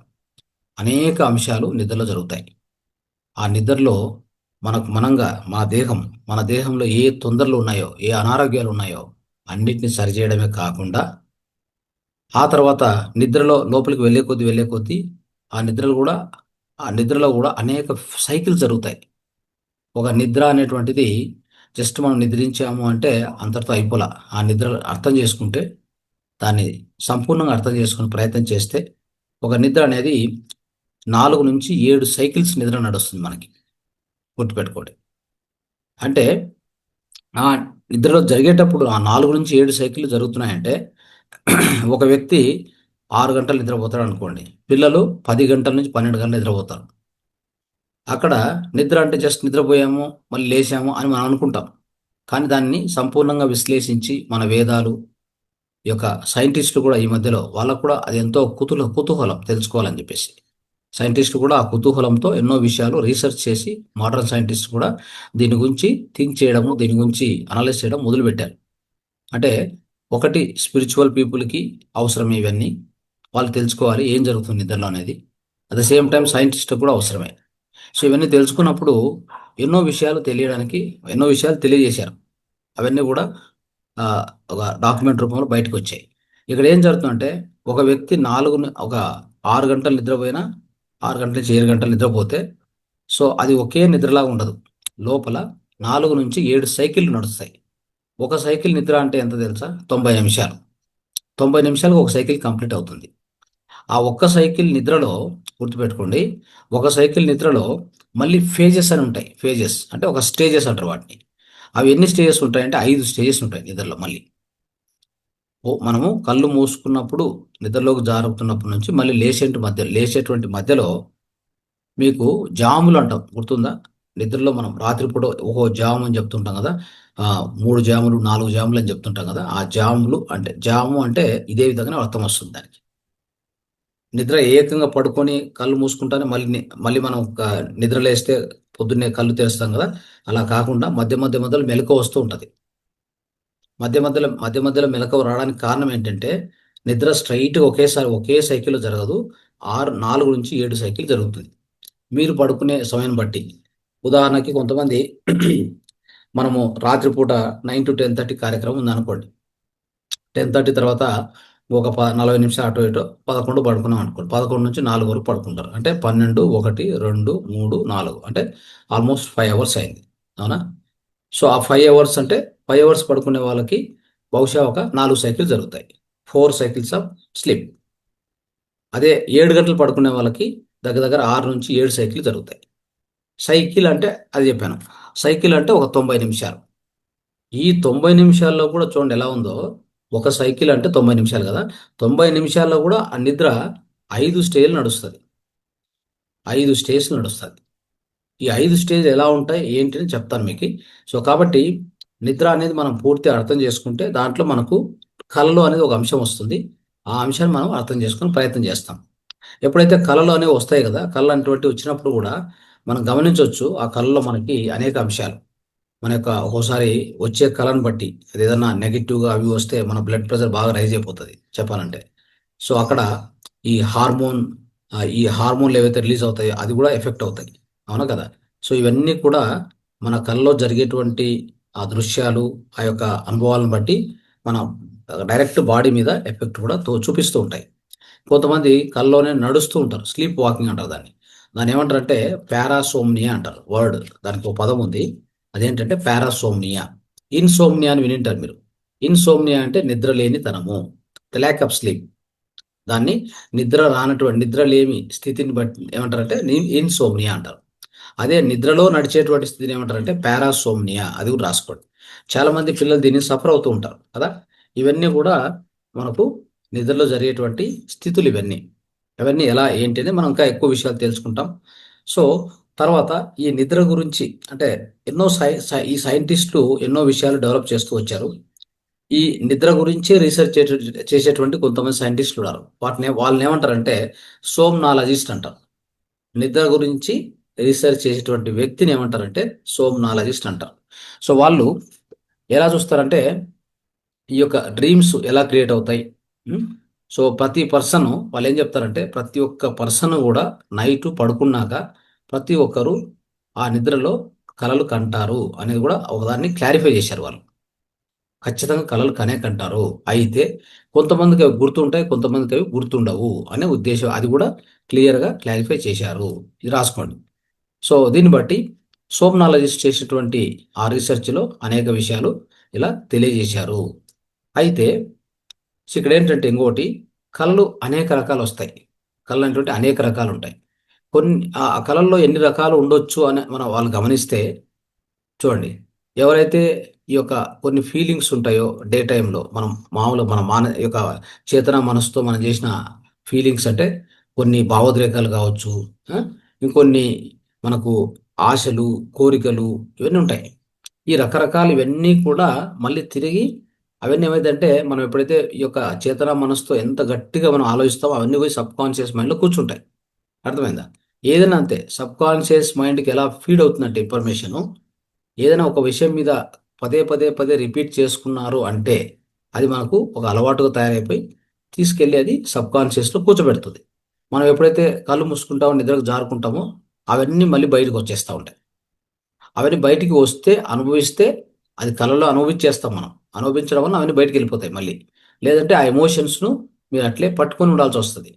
అనేక అంశాలు నిద్రలో జరుగుతాయి. ఆ నిద్రలో మన దేహంలో ఏ తొందరలు ఉన్నాయో, ఏ అనారోగ్యాలు ఉన్నాయో అన్నిటిని సరిచేయడమే కాకుండా, ఆ తర్వాత నిద్రలో లోపలికి వెళ్ళే కొద్దీ ఆ నిద్రలో కూడా అనేక సైకిల్స్ జరుగుతాయి. ఒక నిద్ర అనేటువంటిది జస్ట్ మనం నిద్రించాము అంటే అంతటితో అయిపోలా. ఆ నిద్ర అర్థం చేసుకుంటే, దాన్ని సంపూర్ణంగా అర్థం చేసుకునే ప్రయత్నం చేస్తే, ఒక నిద్ర అనేది 4 నుంచి 7 సైకిల్స్ నిద్ర నడుస్తుంది మనకి. గుర్తుపెట్టుకోండి. అంటే ఆ నిద్రలో జరిగేటప్పుడు ఆ 4 నుంచి 7 సైకిళ్ళు జరుగుతున్నాయంటే ఒక వ్యక్తి 6 గంటలు నిద్రపోతాడు అనుకోండి, పిల్లలు 10 గంటల నుంచి 12 గంటలు నిద్రపోతారు. అక్కడ నిద్ర అంటే జస్ట్ నిద్రపోయాము మళ్ళీ లేచాము అని మనం అనుకుంటాం. కానీ దాన్ని సంపూర్ణంగా విశ్లేషించి మన వేదాలు, ఈ యొక్క సైంటిస్టులు కూడా ఈ మధ్యలో వాళ్ళకు కూడా అది ఎంతో కుతూహలం తెలుసుకోవాలని చెప్పేసి, సైంటిస్టులు కూడా ఆ కుతూహలంతో ఎన్నో విషయాలు రీసెర్చ్ చేసి, మోడర్న్ సైంటిస్ట్ కూడా దీని గురించి థింక్ చేయడము, దీని గురించి అనలైజ్ చేయడం మొదలుపెట్టారు. అంటే ఒకటి, స్పిరిచువల్ పీపుల్కి అవసరమే ఇవన్నీ, వాళ్ళు తెలుసుకోవాలి ఏం జరుగుతుంది నిద్రలో అనేది. At the same time scientist కూడా అవసరమే. సో ఇవన్నీ తెలుసుకున్నప్పుడు ఎన్నో విషయాలు తెలియజేశారు. అవన్నీ కూడా ఒక డాక్యుమెంట్ రూపంలో బయటకు వచ్చాయి. ఇక్కడ ఏం జరుగుతుందంటే, ఒక వ్యక్తి 6 గంటలు నిద్రపోయినా, 6 గంటల నుంచి 7 గంటలు నిద్రపోతే, సో అది ఒకే నిద్రలాగా ఉండదు. లోపల 4 నుంచి 7 సైకిళ్ళు నడుస్తాయి. ఒక సైకిల్ నిద్ర అంటే ఎంత తెలుసా? 90 నిమిషాలు. 90 నిమిషాలకు ఒక సైకిల్ కంప్లీట్ అవుతుంది. ఆ ఒక్క సైకిల్ నిద్రలో, గుర్తుపెట్టుకోండి, ఒక సైకిల్ నిద్రలో మళ్ళీ ఫేజెస్ అని ఉంటాయి. ఫేజెస్ అంటే ఒక స్టేజెస్ అంటారు వాటిని. అవి ఎన్ని స్టేజెస్ ఉంటాయంటే 5 స్టేజెస్ ఉంటాయి నిద్రలో మళ్ళీ. మనము కళ్ళు మూసుకున్నప్పుడు నిద్రలోకి జారుతున్నప్పటి నుంచి మళ్ళీ లేచేటువంటి మధ్యలో మీకు జాములు అంటాం, గుర్తుందా? నిద్రలో మనం రాత్రిపూట ఒక్కో జాము అని చెప్తుంటాం కదా. 3 జాములు 4 జాములు అని చెప్తుంటాం కదా. ఆ జాములు అంటే జాము అంటే ఇదే విధంగానే అర్థం వస్తుంది దానికి. నిద్ర ఏకంగా పడుకొని కళ్ళు మూసుకుంటానే మళ్ళీ మనం నిద్ర లేస్తే పొద్దున్నే కళ్ళు తెరుస్తాం కదా. అలా కాకుండా మధ్యలో మెలకువ వస్తూ ఉంటుంది. మధ్య మధ్యలో మెలకువ రావడానికి కారణం ఏంటంటే, నిద్ర స్ట్రైట్గా ఒకే సైకిల్లో జరగదు. 4 నుంచి 7 సైకిల్ జరుగుతుంది మీరు పడుకునే సమయం బట్టి. ఉదాహరణకి కొంతమంది మనము రాత్రిపూట 9 to 10:30 కార్యక్రమం ఉందనుకోండి. 10:30 తర్వాత ఒక 40 నిమిషాలు అటు ఇటు 11 పడుకున్నాం అనుకోండి. 11 నుంచి 4 వరకు పడుకుంటారు. అంటే 12, 1, 2, 3, 4 అంటే ఆల్మోస్ట్ 5 అవర్స్ అయింది. అవునా? సో ఆ 5 అవర్స్ అంటే 5 అవర్స్ పడుకునే వాళ్ళకి బహుశా ఒక 4 సైకిల్ జరుగుతాయి. 4 సైకిల్స్ ఆఫ్ స్లీప్. అదే 7 గంటలు పడుకునే వాళ్ళకి దగ్గర దగ్గర 6 నుంచి 7 సైకిల్ జరుగుతాయి. సైకిల్ అంటే అది చెప్పాను. సైకిల్ అంటే ఒక 90 నిమిషాలు. ఈ 90 నిమిషాల్లో కూడా చూడండి ఎలా ఉందో. ఒక సైకిల్ అంటే 90 నిమిషాలు కదా. 90 నిమిషాల్లో కూడా ఆ నిద్ర 5 స్టేజ్లు నడుస్తుంది. 5 స్టేజ్లు నడుస్తుంది. ఈ 5 స్టేజ్ ఎలా ఉంటాయి ఏంటి అని చెప్తాను మీకు. సో కాబట్టి నిద్ర అనేది మనం పూర్తిగా అర్థం చేసుకుంటే దాంట్లో మనకు కళలు అనేది ఒక అంశం వస్తుంది. ఆ అంశాన్ని మనం అర్థం చేసుకుని ప్రయత్నం చేస్తాం. ఎప్పుడైతే కళలు అనేవి వస్తాయి కదా, కళలు అటువంటి వచ్చినప్పుడు కూడా మనం గమనించవచ్చు. ఆ కళలో మనకి అనేక అంశాలు మన యొక్క ఒక్కోసారి వచ్చే కళను బట్టి అది ఏదన్నా నెగిటివ్గా అవి వస్తే మన బ్లడ్ ప్రెషర్ బాగా రైజ్ అయిపోతుంది చెప్పాలంటే. సో అక్కడ ఈ హార్మోన్లు ఏవైతే రిలీజ్ అవుతాయో అది కూడా ఎఫెక్ట్ అవుతాయి. అవునా కదా? సో ఇవన్నీ కూడా మన కళ్ళలో జరిగేటువంటి ఆ దృశ్యాలు, ఆ యొక్క అనుభవాలను బట్టి మన డైరెక్ట్ బాడీ మీద ఎఫెక్ట్ కూడా చూపిస్తూ ఉంటాయి. కొంతమంది కల్లోనే నడుస్తూ ఉంటారు, స్లీప్ వాకింగ్ అంటారు దాన్ని. దాన్ని ఏమంటారంటే పారాసోమ్నియా అంటారు. వర్డ్ దానికి ఒక పదం ఉంది. అదేంటంటే పారాసోమ్నియా. ఇన్సోమ్నియా అని వినింటారు మీరు. ఇన్సోమ్నియా అంటే నిద్రలేనితనము, ద ల్యాక్ ఆఫ్ స్లీప్. దాన్ని నిద్రలేమి స్థితిని బట్టి ఏమంటారంటే ఇన్సోమ్నియా అంటారు. అదే నిద్రలో నడిచేటువంటి స్థితిని ఏమంటారంటే పారాసోమ్నియా. అది కూడా రాసుకోండి. చాలా మంది పిల్లలు దీన్ని సఫర్ అవుతూ ఉంటారు కదా. ఇవన్నీ కూడా మనకు నిద్రలో జరిగేటువంటి స్థితులు ఇవన్నీ ఎలా ఏంటి అని మనం ఇంకా ఎక్కువ విషయాలు తెలుసుకుంటాం. సో తర్వాత ఈ నిద్ర గురించి అంటే ఎన్నో ఈ సైంటిస్టులు ఎన్నో విషయాలు డెవలప్ చేస్తూ వచ్చారు. ఈ నిద్ర గురించి రీసెర్చ్ చేసేటువంటి కొంతమంది సైంటిస్టులు ఉన్నారు. వాళ్ళని ఏమంటారంటే సోమ్నాలజిస్ట్ అంటారు. నిద్ర గురించి రీసెర్చ్ చేసేటువంటి వ్యక్తిని ఏమంటారంటే సోమ్నాలజిస్ట్ అంటారు. సో వాళ్ళు ఎలా చూస్తారంటే ఈ యొక్క డ్రీమ్స్ ఎలా క్రియేట్ అవుతాయి. సో ప్రతి పర్సన్ వాళ్ళు ఏం చెప్తారంటే ప్రతి ఒక్క పర్సన్ కూడా నైట్ పడుకున్నాక ప్రతి ఒక్కరు ఆ నిద్రలో కలలు కంటారు అనేది కూడా ఒకదాన్ని క్లారిఫై చేశారు వాళ్ళు. ఖచ్చితంగా కలలు కనే కంటారు. అయితే కొంతమందికి అవి గుర్తుంటాయి, కొంతమందికి అవి గుర్తుండవు అనే ఉద్దేశం. అది కూడా క్లియర్గా క్లారిఫై చేశారు. ఇది రాసుకోండి. సో దీన్ని బట్టి సోమ్నాలజిస్ట్ చేసేటువంటి ఆ రీసెర్చ్లో అనేక విషయాలు ఇలా తెలియజేశారు. అయితే ఇక్కడ ఏంటంటే ఇంకోటి, కళలు అనేక రకాలు వస్తాయి. కళలు అనేటువంటి అనేక రకాలు ఉంటాయి. కొన్ని ఆ కళల్లో ఎన్ని రకాలు ఉండొచ్చు అని మనం వాళ్ళు గమనిస్తే చూడండి. ఎవరైతే ఈ యొక్క కొన్ని ఫీలింగ్స్ ఉంటాయో డే టైంలో మనం మామూలు మన యొక్క చేతన మనసుతో మనం చేసిన ఫీలింగ్స్ అంటే కొన్ని భావోద్రేకాలు కావచ్చు. ఆ? ఇంకొన్ని మనకు ఆశలు, కోరికలు ఇవన్నీ ఉంటాయి. ఈ రకరకాలు ఇవన్నీ కూడా మళ్ళీ తిరిగి అవన్నీ ఏమైందంటే మనం ఎప్పుడైతే ఈ యొక్క చేతన మనసుతో ఎంత గట్టిగా మనం ఆలోచిస్తామో అవన్నీ పోయి సబ్ కాన్షియస్ మైండ్లో కూర్చుంటాయి. అర్థమైందా? ఏదైనా అంతే, సబ్ కాన్షియస్ మైండ్కి ఎలా ఫీడ్ అవుతుందంటే ఇన్ఫర్మేషను, ఏదైనా ఒక విషయం మీద పదే పదే పదే రిపీట్ చేసుకున్నారు అంటే అది మనకు ఒక అలవాటుగా తయారైపోయి తీసుకెళ్ళి అది సబ్ కాన్షియస్లో కూర్చోబెడుతుంది. మనం ఎప్పుడైతే కళ్ళు మూసుకుంటామో నిద్రకు జారుకుంటామో అవన్నీ మళ్ళీ బయటకు వచ్చేస్తూ ఉంటాయి. అవన్నీ బయటికి వస్తే అనుభవిస్తే అది కళలో అనుభవించేస్తాం మనం. అనుభవించడం వల్ల అవన్నీ బయటికి వెళ్ళిపోతాయి మళ్ళీ. లేదంటే ఆ ఎమోషన్స్ను మీరు అట్లే పట్టుకొని ఉండాల్సి వస్తుంది.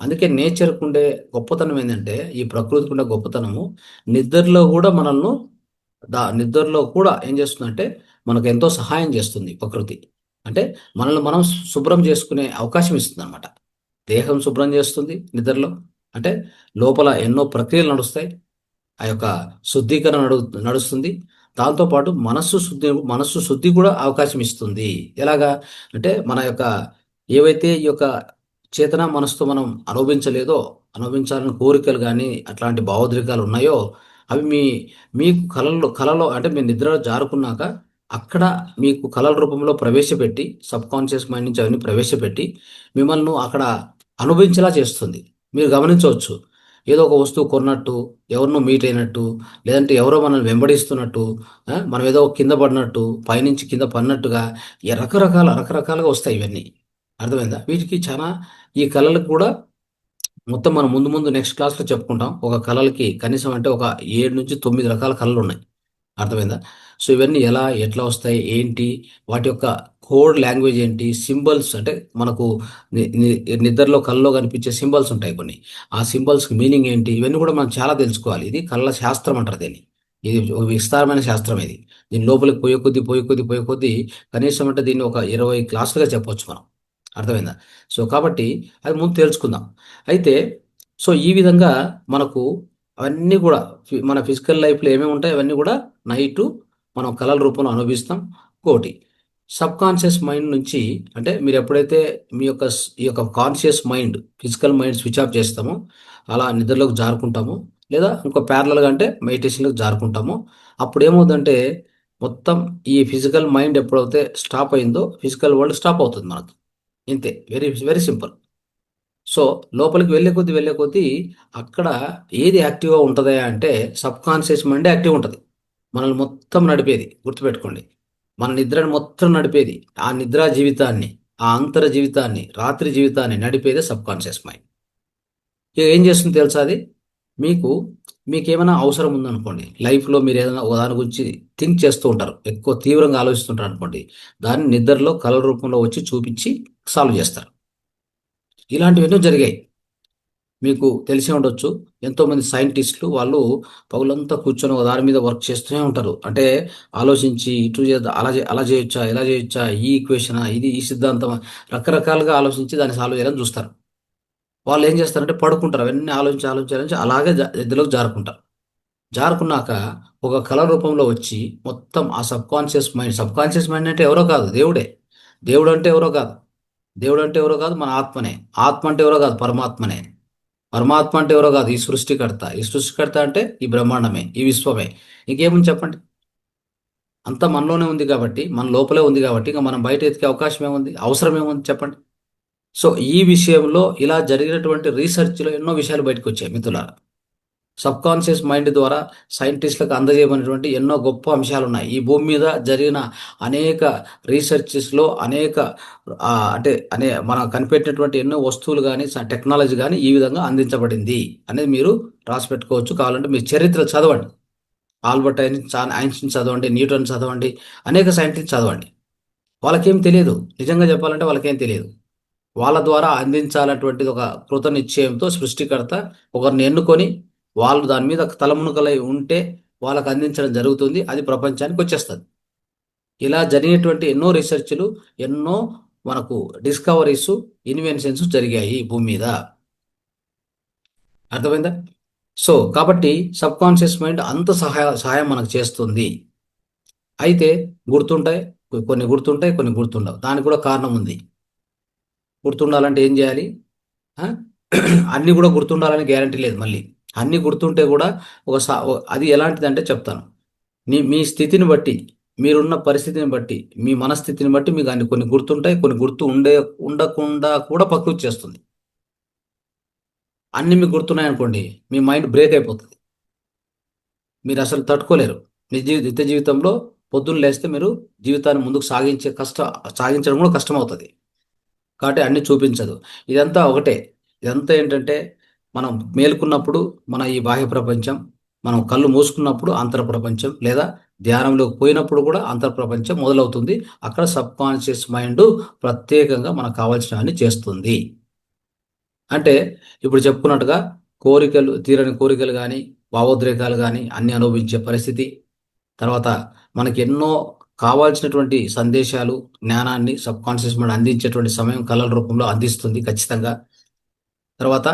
అందుకే నేచర్కు ఉండే గొప్పతనం ఏంటంటే, ఈ ప్రకృతికి ఉండే గొప్పతనము నిద్రలో కూడా మనల్ని నిద్రలో కూడా ఏం చేస్తుందంటే మనకు ఎంతో సహాయం చేస్తుంది ప్రకృతి. అంటే మనల్ని మనం శుభ్రం చేసుకునే అవకాశం ఇస్తుంది అనమాట. దేహం శుభ్రం చేస్తుంది నిద్రలో. అంటే లోపల ఎన్నో ప్రక్రియలు నడుస్తాయి. ఆ యొక్క శుద్ధీకరణ నడుస్తుంది. దాంతోపాటు మనస్సు శుద్ధి కూడా అవకాశం ఇస్తుంది. ఎలాగా అంటే మన యొక్క ఏవైతే ఈ యొక్క చేతన మనసుతో మనం అనుభవించలేదో, అనుభవించాలని కోరికలు కానీ అట్లాంటి భావోద్రేకాలు ఉన్నాయో అవి మీకు కలలో అంటే మీ నిద్ర జారుకున్నాక అక్కడ మీకు కలల రూపంలో ప్రవేశపెట్టి సబ్కాన్షియస్ మైండ్ నుంచి అవన్నీ ప్రవేశపెట్టి మిమ్మల్ని అక్కడ అనుభవించేలా చేస్తుంది. మీరు గమనించవచ్చు, ఏదో ఒక వస్తువు కొన్నట్టు, ఎవరినో మీట్ అయినట్టు, లేదంటే ఎవరో మనల్ని వెంబడిస్తున్నట్టు, మనం ఏదో కింద పడినట్టు, పైనుంచి కింద పడినట్టుగా రకరకాలుగా వస్తాయి ఇవన్నీ. అర్థమైందా? వీటికి చాలా ఈ కళలకు కూడా మొత్తం మనం ముందు ముందు నెక్స్ట్ క్లాస్లో చెప్పుకుంటాం. ఒక కళలకి కనీసం అంటే ఒక 7 నుంచి 9 రకాల కళలు ఉన్నాయి. అర్థమైందా? సో ఇవన్నీ ఎట్లా వస్తాయి, ఏంటి, వాటి యొక్క కోడ్ లాంగ్వేజ్ ఏంటి, సింబల్స్ అంటే మనకు నిద్రలో కళ్ళలో కనిపించే సింబల్స్ ఉంటాయి కొన్ని. ఆ సింబల్స్కి మీనింగ్ ఏంటి, ఇవన్నీ కూడా మనం చాలా తెలుసుకోవాలి. ఇది కళ్ళ శాస్త్రం అంటారు దీన్ని. ఇది ఒక విస్తారమైన శాస్త్రం ఇది. దీని లోపలికి పోయే కొద్దీ కనీసం అంటే దీన్ని ఒక 20 క్లాసులుగా చెప్పొచ్చు మనం. అర్థమైందా? సో కాబట్టి అది ముందు తెలుసుకుందాం. అయితే సో ఈ విధంగా మనకు అవన్నీ కూడా మన ఫిజికల్ లైఫ్లో ఏమేమి ఉంటాయి అవన్నీ కూడా నైటు మనం కళల రూపంలో అనుభవిస్తాం. ఇంకోటి సబ్కాన్షియస్ మైండ్ నుంచి అంటే మీరు ఎప్పుడైతే ఈ యొక్క conscious mind physical mind switch off చేస్తామో అలా నిద్రలోకి జారుకుంటాము, లేదా ఇంకో ప్యారలల్గా అంటే మెడిటేషన్లోకి జారుకుంటామో అప్పుడు ఏమవుతుందంటే మొత్తం ఈ ఫిజికల్ మైండ్ ఎప్పుడైతే స్టాప్ అయిందో ఫిజికల్ వరల్డ్ స్టాప్ అవుతుంది మనకు. ఇంతే, వెరీ వెరీ సింపుల్. సో లోపలికి వెళ్ళే కొద్దీ అక్కడ ఏది యాక్టివ్గా ఉంటుందా అంటే సబ్కాన్షియస్ మైండ్ యాక్టివ్ ఉంటుంది. మనల్ని మొత్తం నడిపేది గుర్తుపెట్టుకోండి. మన నిద్రను మొత్తం నడిపేది, ఆ నిద్రా జీవితాన్ని, ఆ అంతర జీవితాన్ని, రాత్రి జీవితాన్ని నడిపేదే సబ్కాన్షియస్ మైండ్. ఇక ఏం చేస్తుంది తెలుసా అది? మీకు మీకేమైనా అవసరం ఉందనుకోండి, లైఫ్లో మీరు ఏదైనా ఒక దాని గురించి థింక్ చేస్తూ ఉంటారు, ఎక్కువ తీవ్రంగా ఆలోచిస్తుంటారు అనుకోండి, దాన్ని నిద్రలో కళ రూపంలో వచ్చి చూపించి సాల్వ్ చేస్తారు. ఇలాంటివి ఎన్నో జరిగాయి. మీకు తెలిసే ఉండొచ్చు, ఎంతోమంది సైంటిస్టులు వాళ్ళు పగులంతా కూర్చొని ఒక దాని మీద వర్క్ చేస్తూనే ఉంటారు. అంటే ఆలోచించి ఇటు చేద్దాం, అలా చేయొచ్చా, ఇలా చేయొచ్చా, ఈ ఈక్వేషనా, ఇది ఈ సిద్ధాంతం, రకరకాలుగా ఆలోచించి దాన్ని సాల్వ్ చేయాలని చూస్తారు. వాళ్ళు ఏం చేస్తారంటే పడుకుంటారు, అవన్నీ ఆలోచించి అలాగే నిద్రలోకి జారుకుంటారు. జారుకున్నాక ఒక కళ రూపంలో వచ్చి మొత్తం ఆ సబ్ కాన్షియస్ మైండ్ అంటే ఎవరో కాదు, దేవుడే. దేవుడు అంటే ఎవరో కాదు, మన ఆత్మనే. ఆత్మ అంటే ఎవరో కాదు, పరమాత్మనే. పరమాత్మ అంటే ఎవరో కాదు, ఈ సృష్టికర్త అంటే ఈ బ్రహ్మాండమే, ఈ విశ్వమే. ఇంకేముంది చెప్పండి? అంతా మనలోనే ఉంది కాబట్టి, మన లోపలే ఉంది కాబట్టి ఇంకా మనం బయట ఎతికే అవకాశం ఏముంది, అవసరం ఏముంది చెప్పండి? సో ఈ విషయంలో ఇలా జరిగినటువంటి రీసెర్చ్లో ఎన్నో విషయాలు బయటకు వచ్చాయి మిత్రులారా. సబ్కాన్షియస్ మైండ్ ద్వారా సైంటిస్టులకు అందజేయబడినటువంటి ఎన్నో గొప్ప అంశాలు ఉన్నాయి. ఈ భూమి మీద జరిగిన అనేక రీసెర్చెస్లో అనేక మనం కనిపెట్టినటువంటి ఎన్నో వస్తువులు కానీ టెక్నాలజీ కానీ ఈ విధంగా అందించబడింది అనేది మీరు రాసి పెట్టుకోవచ్చు. కావాలంటే మీ చరిత్ర చదవండి. ఆల్బర్ట్ ఐన్స్టీన్ చదవండి, న్యూటన్ చదవండి, అనేక సైంటిస్ట్ చదవండి. వాళ్ళకేం తెలియదు, నిజంగా చెప్పాలంటే వాళ్ళకేం తెలియదు. వాళ్ళ ద్వారా అందించాలన్నటువంటిది ఒక కృత నిశ్చయంతో సృష్టికర్త ఒకరిని ఎన్నుకొని వాళ్ళు దాని మీద తలమునకలై ఉంటే వాళ్ళకు అందించడం జరుగుతుంది. అది ప్రపంచానికి వచ్చేస్తుంది. ఇలా జరిగినటువంటి ఎన్నో రీసెర్చ్లు, ఎన్నో మనకు డిస్కవరీస్, ఇన్వెన్షన్స్ జరిగాయి ఈ భూమి మీద. అర్థమైందా? సో కాబట్టి సబ్కాన్షియస్ మైండ్ అంత సహాయం మనకు చేస్తుంది. అయితే గుర్తుంటాయి, కొన్ని గుర్తుంటాయి, కొన్ని గుర్తుండవు. దానికి కూడా కారణం ఉంది. గుర్తుండాలంటే ఏం చేయాలి? ఆ? అన్నీ కూడా గుర్తుండాలని గ్యారంటీ లేదు. మళ్ళీ అన్నీ గుర్తుంటే కూడా అది ఎలాంటిదంటే చెప్తాను. మీ స్థితిని బట్టి, మీరున్న పరిస్థితిని బట్టి, మీ మనస్థితిని బట్టి మీకు అన్ని కొన్ని గుర్తుంటాయి, కొన్ని ఉండకుండా కూడా ప్రకృతి చేస్తుంది. అన్ని మీకు గుర్తున్నాయి అనుకోండి, మీ మైండ్ బ్రేక్ అయిపోతుంది. మీరు అసలు తట్టుకోలేరు. నిత్య జీవితంలో పొద్దున్న లేస్తే మీరు జీవితాన్ని ముందుకు సాగించడం కూడా కష్టం అవుతుంది. కాబట్టి అన్ని చూపించదు. ఇదంతా ఒకటే. ఇదంతా ఏంటంటే మనం మేలుకున్నప్పుడు మన ఈ బాహ్య ప్రపంచం, మనం కళ్ళు మూసుకున్నప్పుడు అంతర్ ప్రపంచం, లేదా ధ్యానంలోకి పోయినప్పుడు కూడా అంతర్ ప్రపంచం మొదలవుతుంది. అక్కడ సబ్కాన్షియస్ మైండ్ ప్రత్యేకంగా మనకు కావాల్సినవన్నీ చేస్తుంది. అంటే ఇప్పుడు చెప్పుకున్నట్టుగా తీరని కోరికలు కానీ, భావోద్రేకాలు కానీ అన్ని అనుభవించే పరిస్థితి. తర్వాత మనకి ఎన్నో కావాల్సినటువంటి సందేశాలు, జ్ఞానాన్ని సబ్కాన్షియస్ మైండ్ అందించేటువంటి సమయం కళల రూపంలో అందిస్తుంది ఖచ్చితంగా. తర్వాత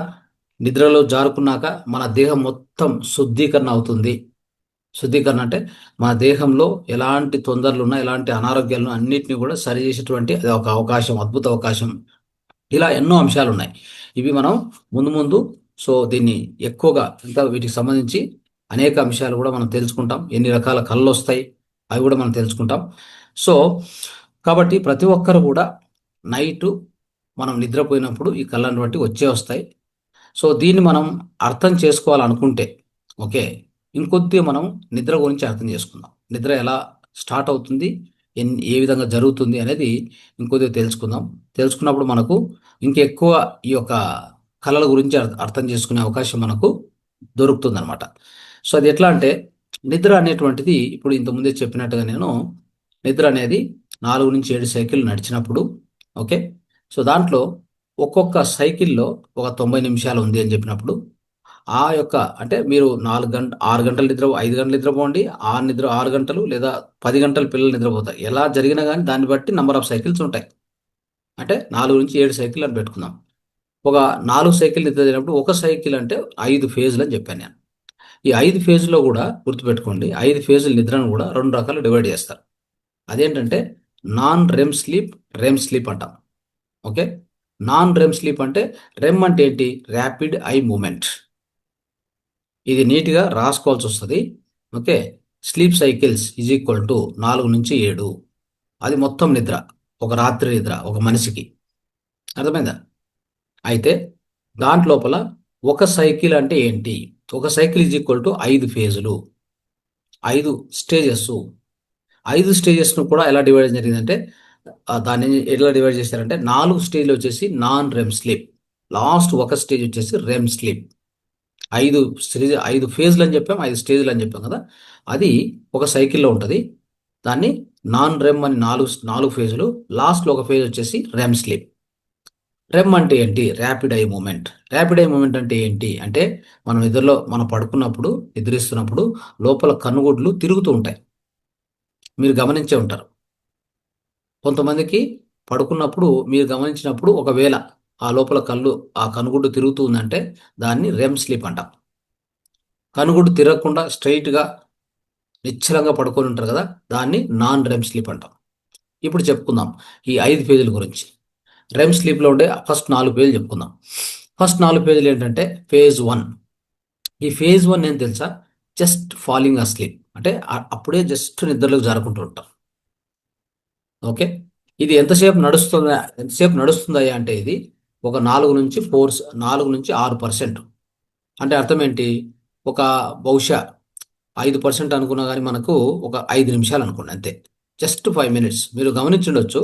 నిద్రలో జారుకున్నాక మన దేహం మొత్తం శుద్ధీకరణ అవుతుంది. శుద్ధీకరణ అంటే మన దేహంలో ఎలాంటి తొందరలు ఉన్నా, ఎలాంటి అనారోగ్యాలను అన్నిటిని కూడా సరి చేసేటువంటి అది ఒక అవకాశం, అద్భుత అవకాశం. ఇలా ఎన్నో అంశాలు ఉన్నాయి. ఇవి మనం ముందు ముందు సో దీన్ని ఎక్కువగా ఇంకా వీటికి సంబంధించి అనేక అంశాలు కూడా మనం తెలుసుకుంటాం. ఎన్ని రకాల కళ్ళు వస్తాయి అవి కూడా మనం తెలుసుకుంటాం. సో కాబట్టి ప్రతి ఒక్కరు కూడా నైటు మనం నిద్రపోయినప్పుడు ఈ కళ్ళు అనేటువంటి వచ్చే వస్తాయి. సో దీన్ని మనం అర్థం చేసుకోవాలనుకుంటే ఓకే, ఇంకొద్ది మనం నిద్ర గురించి అర్థం చేసుకుందాం. నిద్ర ఎలా స్టార్ట్ అవుతుంది, ఏ విధంగా జరుగుతుంది అనేది ఇంకొద్దిగా తెలుసుకుందాం. తెలుసుకున్నప్పుడు మనకు ఇంకెక్కువ ఈ యొక్క కళల గురించి అర్థం చేసుకునే అవకాశం మనకు దొరుకుతుంది అనమాట. సో అది ఎట్లా అంటే నిద్ర అనేటువంటిది ఇప్పుడు ఇంతకుముందే చెప్పినట్టుగా నేను నిద్ర అనేది 4 నుంచి 7 సైకిల్ నడిచినప్పుడు ఓకే, సో దాంట్లో ఒక్కొక్క సైకిల్లో ఒక 90 నిమిషాలు ఉంది అని చెప్పినప్పుడు ఆ యొక్క అంటే మీరు 6 గంటలు నిద్ర, 5 గంటలు నిద్రపోండి, 6 గంటలు లేదా 10 గంటలు పిల్లలు నిద్రపోతారు. ఎలా జరిగినా కానీ దాన్ని బట్టి నంబర్ ఆఫ్ సైకిల్స్ ఉంటాయి. అంటే 4 నుంచి 7 సైకిల్ అని పెట్టుకుందాం. ఒక 4 సైకిల్ నిద్ర జరిగినప్పుడు ఒక సైకిల్ అంటే 5 ఫేజులు అని చెప్పాను నేను. ఈ 5 ఫేజుల్లో కూడా గుర్తుపెట్టుకోండి, 5 ఫేజుల నిద్రను కూడా 2 రకాలు డివైడ్ చేస్తారు. అదేంటంటే non REM sleep, REM sleep అంటాం. ఓకే, నాన్ రెమ్ స్లీప్ అంటే రెమ్ అంటే ఏంటి? Rapid eye movement. ఇది నీట్గా రాసుకోవాల్సి వస్తుంది. Okay, sleep cycles is equal to 4 నుంచి 7. అది మొత్తం నిద్ర, ఒక రాత్రి నిద్ర ఒక మనిషికి. అర్థమైందా? అయితే దాంట్లోపల ఒక సైకిల్ అంటే ఏంటి? ఒక cycle is equal to 5 ఫేజులు, 5 stages. 5 స్టేజెస్ను కూడా ఎలా డివైడ్ జరిగిందంటే దాన్ని ఎలా డివైడ్ చేశారంటే 4 స్టేజ్లు వచ్చేసి నాన్ రెమ్ స్లీప్, లాస్ట్ ఒక స్టేజ్ వచ్చేసి రెమ్ స్లీప్. 5 ఫేజ్లు అని చెప్పాం, 5 స్టేజ్లు అని చెప్పాం కదా. అది ఒక సైకిల్లో ఉంటుంది. దాన్ని నాన్ రెమ్ అని 4 ఫేజులు, లాస్ట్లో ఒక ఫేజ్ వచ్చేసి రెమ్ స్లీప్. రెమ్ అంటే ఏంటి? Rapid eye movement. Rapid eye movement అంటే ఏంటి అంటే మనం నిద్రలో మనం పడుకున్నప్పుడు నిద్రిస్తున్నప్పుడు లోపల కన్నుగుడ్లు తిరుగుతూ ఉంటాయి. మీరు గమనించే ఉంటారు. కొంతమందికి పడుకున్నప్పుడు మీరు గమనించినప్పుడు ఒకవేళ ఆ లోపల ఆ కనుగుడ్డు తిరుగుతూ ఉందంటే దాన్ని రెమ్ స్లీప్ అంటాం. కనుగుడ్డు తిరగకుండా స్ట్రైట్గా నిశ్చలంగా పడుకొని ఉంటారు కదా, దాన్ని నాన్ రెమ్ స్లీప్ అంటాం. ఇప్పుడు చెప్పుకుందాం ఈ 5 పేజీల గురించి. రెమ్ స్లీప్లో ఉండే ఫస్ట్ 4 పేజీలు చెప్పుకుందాం. ఫస్ట్ 4 పేజీలు ఏంటంటే ఫేజ్ 1. ఈ ఫేజ్ 1 ఏం తెలుసా? జస్ట్ ఫాలింగ్ ఆ స్లీప్, అంటే అప్పుడే జస్ట్ నిద్రలోకి జారుకుంటూ ఉంటాం. ఓకే, ఇది ఎంతసేపు నడుస్తుందా అంటే ఇది ఒక 4 నుంచి 6%. అంటే అర్థం ఏంటి? ఒక బహుశా 5% అనుకున్నా కానీ మనకు ఒక 5 నిమిషాలు అనుకోండి అంతే. జస్ట్ 5 మినిట్స్ మీరు గమనించుండొచ్చు.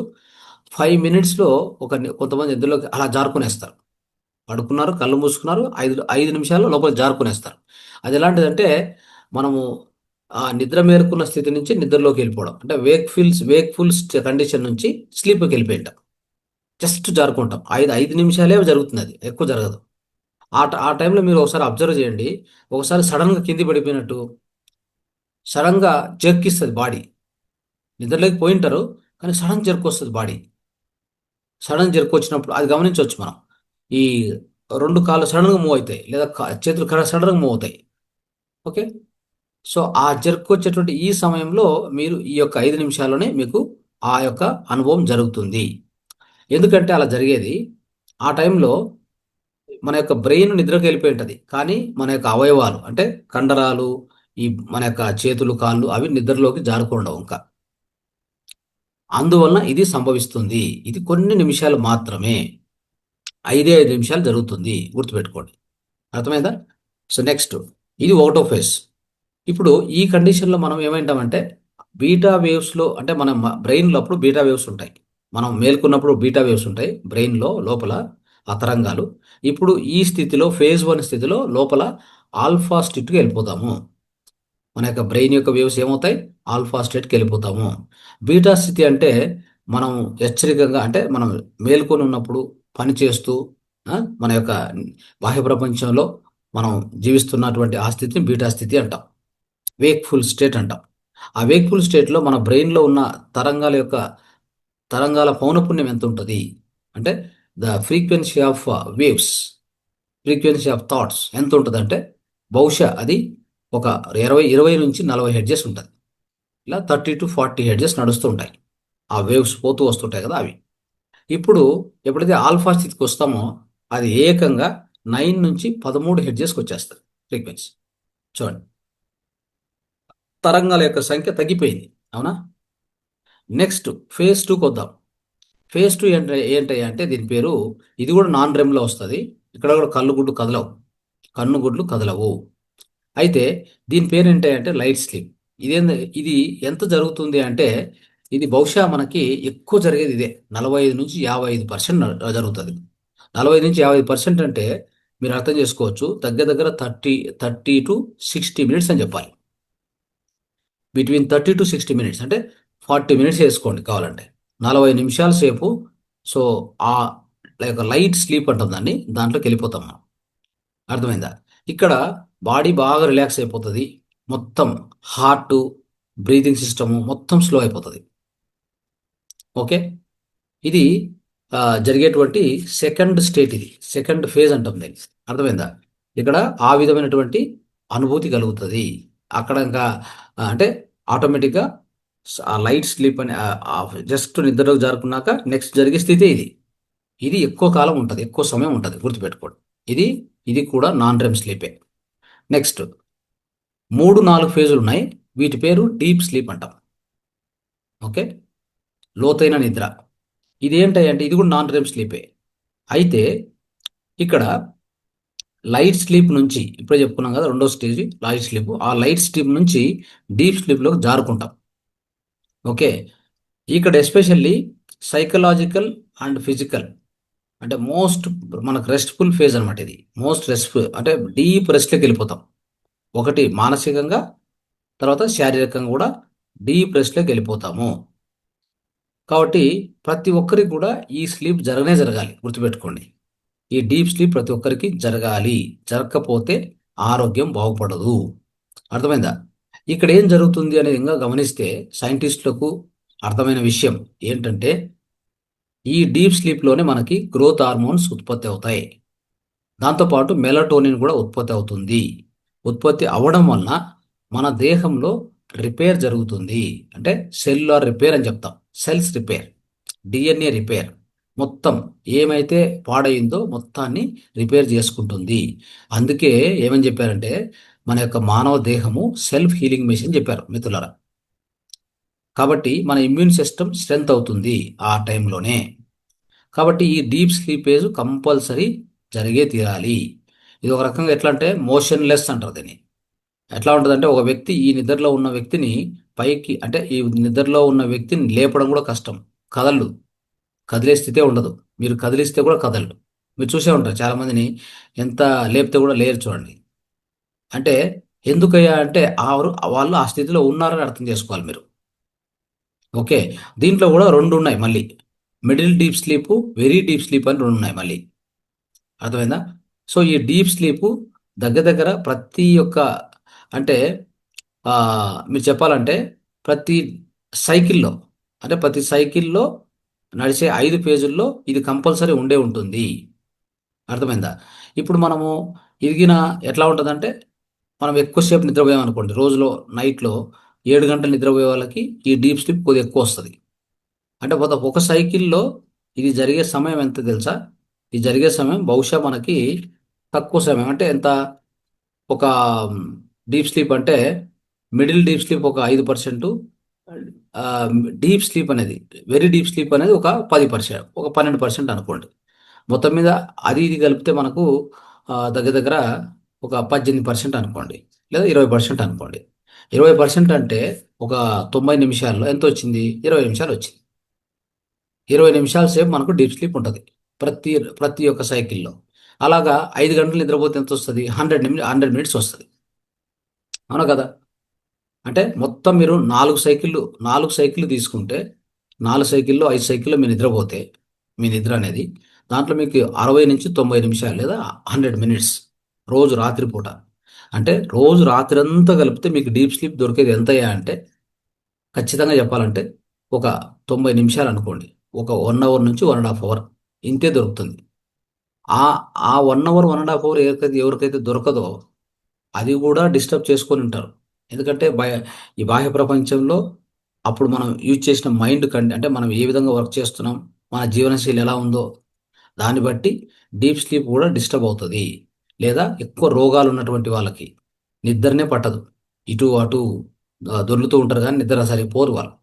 5 మినిట్స్లో కొంతమంది నిద్రలోకి అలా జారుకునేస్తారు. పడుకున్నారు, కళ్ళు మూసుకున్నారు, 5 నిమిషాల్లో లోపల జారుకునేస్తారు. అది ఎలాంటిదంటే మనము ఆ నిద్ర మేలుకున్న స్థితి నుంచి నిద్రలోకి వెళ్ళిపోవడం, అంటే వేక్ఫుల్ కండిషన్ నుంచి స్లీప్కి వెళ్ళిపోయింటాం. జస్ట్ జారుకుంటాం. 5 నిమిషాలే జరుగుతుంది, అది ఎక్కువ జరగదు. ఆ టైంలో మీరు ఒకసారి అబ్జర్వ్ చేయండి. ఒకసారి సడన్గా కింది పడిపోయినట్టు సడన్గా జర్క్ ఇస్తుంది బాడీ. నిద్రలోకి పోయింటారు కానీ సడన్ జర్క్ వస్తుంది బాడీ. సడన్ జర్క్ వచ్చినప్పుడు అది గమనించవచ్చు మనం. ఈ 2 కాళ్ళు సడన్గా మూవ్ అవుతాయి, లేదా చేతులు సడన్గా మూవ్ అవుతాయి. ఓకే, సో ఆ జర్క్ వచ్చేటువంటి ఈ సమయంలో మీరు ఈ యొక్క 5 నిమిషాల్లోనే మీకు ఆ యొక్క అనుభవం జరుగుతుంది. ఎందుకంటే అలా జరిగేది ఆ టైంలో మన యొక్క బ్రెయిన్ నిద్రకి వెళ్ళిపోయి ఉంటుంది, కానీ మన యొక్క అవయవాలు అంటే కండరాలు, ఈ మన యొక్క చేతులు కాళ్ళు అవి నిద్రలోకి జారుకుండవు ఇంకా. అందువలన ఇది సంభవిస్తుంది. ఇది కొన్ని నిమిషాలు మాత్రమే, 5 నిమిషాలు జరుగుతుంది, గుర్తుపెట్టుకోండి. అర్థమైందా? సో నెక్స్ట్ ఇది ఒకటో ఫేజ్. ఇప్పుడు ఈ కండిషన్లో మనం ఏమైంటామంటే బీటా వేవ్స్లో, అంటే మన బ్రెయిన్లో అప్పుడు బీటా వేవ్స్ ఉంటాయి. మనం మేల్కొన్నప్పుడు బీటా వేవ్స్ ఉంటాయి బ్రెయిన్లో లోపల, ఆ తరంగాలు. ఇప్పుడు ఈ స్థితిలో ఫేజ్ 1 స్థితిలో లోపల ఆల్ఫా స్టేట్కి వెళ్ళిపోతాము. మన యొక్క బ్రెయిన్ యొక్క వేవ్స్ ఏమవుతాయి? ఆల్ఫా స్టేట్కి వెళ్ళిపోతాము. బీటా స్థితి అంటే మనం హెచ్చరికగా, అంటే మనం మేల్కొని ఉన్నప్పుడు పని చేస్తూ మన యొక్క బాహ్య ప్రపంచంలో మనం జీవిస్తున్నటువంటి ఆ స్థితిని బీటా స్థితి అంటాం. వేక్ఫుల్ స్టేట్ అంటాం. ఆ వేక్ఫుల్ స్టేట్లో మన బ్రెయిన్లో ఉన్న తరంగాల పౌనపుణ్యం ఎంత ఉంటుంది అంటే the frequency of waves, frequency of thoughts ఎంత ఉంటుందంటే బహుశా అది ఒక 20 నుంచి 40 హెడ్జెస్ ఉంటుంది. ఇలా 30 to 40 హెడ్జెస్ నడుస్తూ ఉంటాయి. ఆ వేవ్స్ పోతూ వస్తుంటాయి కదా అవి. ఇప్పుడు ఎప్పుడైతే ఆల్ఫా స్థితికి వస్తామో అది ఏకంగా 9 నుంచి 13 హెడ్జెస్కి వచ్చేస్తుంది ఫ్రీక్వెన్సీ. చూడండి, తరంగాల యొక్క సంఖ్య తగ్గిపోయింది. అవునా? నెక్స్ట్ ఫేజ్ 2కి వద్దాం. ఫేజ్ 2 ఏంటయ్యా అంటే దీని పేరు, ఇది కూడా నాన్ రెమ్లో వస్తుంది. ఇక్కడ కూడా కళ్ళు కదలవు, కన్నుగుడ్లు కదలవు. అయితే దీని పేరు ఏంటంటే లైట్ స్లీప్. ఇది ఎంత జరుగుతుంది అంటే ఇది బహుశా మనకి ఎక్కువ జరిగేది ఇదే, 45 నుంచి 55% జరుగుతుంది. 45 నుంచి 50% అంటే మీరు అర్థం చేసుకోవచ్చు, దగ్గర దగ్గర 30 to 60 మినిట్స్ అని చెప్పాలి. బిట్వీన్ 30 to 60 మినిట్స్ అంటే 40 మినిట్స్ వేసుకోండి కావాలంటే, 40 నిమిషాల సేపు. సో ఆ లైట్ స్లీప్ అంటాం దాన్ని, దాంట్లోకి వెళ్ళిపోతాం మనం. అర్థమైందా? ఇక్కడ బాడీ బాగా రిలాక్స్ అయిపోతుంది, మొత్తం హార్ట్, బ్రీతింగ్ సిస్టము మొత్తం స్లో అయిపోతుంది. ఓకే, ఇది జరిగేటువంటి సెకండ్ స్టేట్, ఇది సెకండ్ ఫేజ్ అంటాం దీన్ని. అర్థమైందా? ఇక్కడ ఆ విధమైనటువంటి అనుభూతి కలుగుతుంది. అక్కడ ఇంకా అంటే ఆటోమేటిక్గా ఆ లైట్ స్లీప్ అని జస్ట్ నిద్రలోకి జారుకున్నాక నెక్స్ట్ జరిగే స్థితి ఇది. ఇది ఎక్కువ కాలం ఉంటుంది, ఎక్కువ సమయం ఉంటుంది, గుర్తుపెట్టుకోండి. ఇది ఇది కూడా నాన్ రెమ్ స్లీపే. నెక్స్ట్ 3-4 ఫేజులు ఉన్నాయి, వీటి పేరు డీప్ స్లీప్ అంటాం. ఓకే, లోతైన నిద్ర. ఇది ఏంటంటే ఇది కూడా నాన్ రెమ్ స్లీపే. అయితే ఇక్కడ లైట్ స్లీప్ నుంచి ఇప్పుడే చెప్పుకున్నాం కదా, రెండో స్టేజ్ లైట్ స్లీప్. ఆ లైట్ స్లీప్ నుంచి డీప్ స్లీప్లోకి జారుకుంటాం. ఓకే, ఇక్కడ ఎస్పెషల్లీ సైకలాజికల్ అండ్ ఫిజికల్ అంటే మోస్ట్ మనకు రెస్ట్ఫుల్ ఫేజ్ అనమాట. ఇది మోస్ట్ రెస్ట్ఫుల్ అంటే డీప్ రెస్ట్లోకి వెళ్ళిపోతాం. ఒకటి మానసికంగా, తర్వాత శారీరకంగా కూడా డీప్ రెస్ట్లోకి వెళ్ళిపోతాము. కాబట్టి ప్రతి ఒక్కరికి కూడా ఈ స్లీప్ జరగాలి, గుర్తుపెట్టుకోండి. ఈ డీప్ స్లీప్ ప్రతి ఒక్కరికి జరగాలి, జరగకపోతే ఆరోగ్యం బాగుపడదు. అర్థమైందా? ఇక్కడ ఏం జరుగుతుంది అనేది ఇంకా గమనిస్తే సైంటిస్టులకు అర్థమైన విషయం ఏంటంటే ఈ డీప్ స్లీప్లోనే మనకి గ్రోత్ హార్మోన్స్ ఉత్పత్తి అవుతాయి. దాంతోపాటు మెలటోనిన్ కూడా ఉత్పత్తి అవుతుంది. ఉత్పత్తి అవ్వడం వలన మన దేహంలో రిపేర్ జరుగుతుంది. అంటే సెల్యులార్ రిపేర్ అని చెప్తాం, సెల్స్ రిపేర్, డిఎన్ఏ రిపేర్, మొత్తం ఏమైతే పాడైందో మొత్తాన్ని రిపేర్ చేసుకుంటుంది. అందుకే ఏమని చెప్పారంటే మన యొక్క మానవ దేహము సెల్ఫ్ హీలింగ్ మెషిన్ చెప్పారు మిత్రులారా. కాబట్టి మన ఇమ్యూన్ సిస్టమ్ స్ట్రెంగ్త్ అవుతుంది ఆ టైంలోనే. కాబట్టి ఈ డీప్ స్లీపేజ్ కంపల్సరీ జరిగే తీరాలి. ఇది ఒక రకంగా ఎట్లా అంటే మోషన్లెస్ అంటారు దీన్ని. ఎట్లా ఉంటుందంటే ఒక వ్యక్తి ఈ నిద్రలో ఉన్న వ్యక్తిని పైకి అంటే ఈ నిద్రలో ఉన్న వ్యక్తిని లేపడం కూడా కష్టం, కదలడు, కదిలే స్థితే ఉండదు. మీరు కదిలిస్తే కూడా కదలడు. మీరు చూసే ఉంటారు చాలామందిని, ఎంత లేపితే కూడా లేరు చూడండి. అంటే ఎందుకయ్యా అంటే వాళ్ళు ఆ స్థితిలో ఉన్నారని అర్థం చేసుకోవాలి మీరు. ఓకే, దీంట్లో కూడా రెండు ఉన్నాయి మళ్ళీ, middle deep sleep, very deep sleep అని రెండు ఉన్నాయి మళ్ళీ. అర్థమైందా? సో ఈ డీప్ స్లీప్ దగ్గర దగ్గర ప్రతి ఒక్క అంటే మీరు చెప్పాలంటే ప్రతి సైకిల్లో ప్రతి సైకిల్లో నడిచే 5 పేజీల్లో ఇది కంపల్సరీ ఉండే ఉంటుంది. అర్థమైందా? ఇప్పుడు మనము ఇరిగిన ఎట్లా ఉంటుందంటే మనం ఎక్కువసేపు నిద్రపోయాం అనుకోండి, రోజులో నైట్లో 7 గంటలు నిద్రపోయే వాళ్ళకి ఈ డీప్ స్లీప్ కొద్దిగా ఎక్కువ వస్తుంది. అంటే ఒక సైకిల్లో ఇది జరిగే సమయం ఎంత తెలుసా? ఇది జరిగే సమయం బహుశా మనకి తక్కువ సమయం. అంటే ఎంత, ఒక డీప్ స్లీప్ అంటే మిడిల్ డీప్ స్లీప్ ఒక 5%, డీప్ స్లీప్ అనేది వెరీ డీప్ స్లీప్ అనేది ఒక 10%, ఒక 12% అనుకోండి. మొత్తం మీద అది ఇది కలిపితే మనకు దగ్గర దగ్గర ఒక 18% అనుకోండి, లేదా 20% అనుకోండి. 20% అంటే ఒక 90 నిమిషాల్లో ఎంత వచ్చింది? 20 నిమిషాలు వచ్చింది. 20 నిమిషాల సేపు మనకు డీప్ స్లీప్ ఉంటుంది ప్రతి ప్రతి ఒక్క సైకిల్లో. అలాగా 5 గంటలు నిద్రపోతే ఎంత వస్తుంది? 100 మినిట్స్ వస్తుంది. అవునా కదా? అంటే మొత్తం మీరు 4 సైకిళ్ళు తీసుకుంటే 4 సైకిల్లో 5 సైకిల్లో మీరు నిద్రపోతే మీ నిద్ర అనేది దాంట్లో మీకు 60 నుంచి 90 నిమిషాలు లేదా 100 మినిట్స్ రోజు రాత్రిపూట. అంటే రోజు రాత్రి అంతా కలిపితే మీకు డీప్ స్లీప్ దొరికేది ఎంతయ్యా అంటే ఖచ్చితంగా చెప్పాలంటే ఒక 90 నిమిషాలు అనుకోండి, ఒక 1 అవర్ నుంచి 1.5 అవర్ ఇంతే దొరుకుతుంది. ఆ ఆ 1 అవర్ 1.5 అవర్ ఎవరికైతే దొరకదో అది కూడా డిస్టర్బ్ చేసుకొని ఉంటారు. ఎందుకంటే ఈ బాహ్య ప్రపంచంలో అప్పుడు మనం యూజ్ చేసిన మైండ్ కంటే, అంటే మనం ఏ విధంగా వర్క్ చేస్తున్నాం, మన జీవనశైలి ఎలా ఉందో దాన్ని బట్టి డీప్ స్లీప్ కూడా డిస్టర్బ్ అవుతుంది. లేదా ఎక్కువ రోగాలు ఉన్నటువంటి వాళ్ళకి నిద్రనే పట్టదు. ఇటు అటు దొర్లుతూ ఉంటారు కానీ నిద్ర సరిపోరు వాళ్ళు.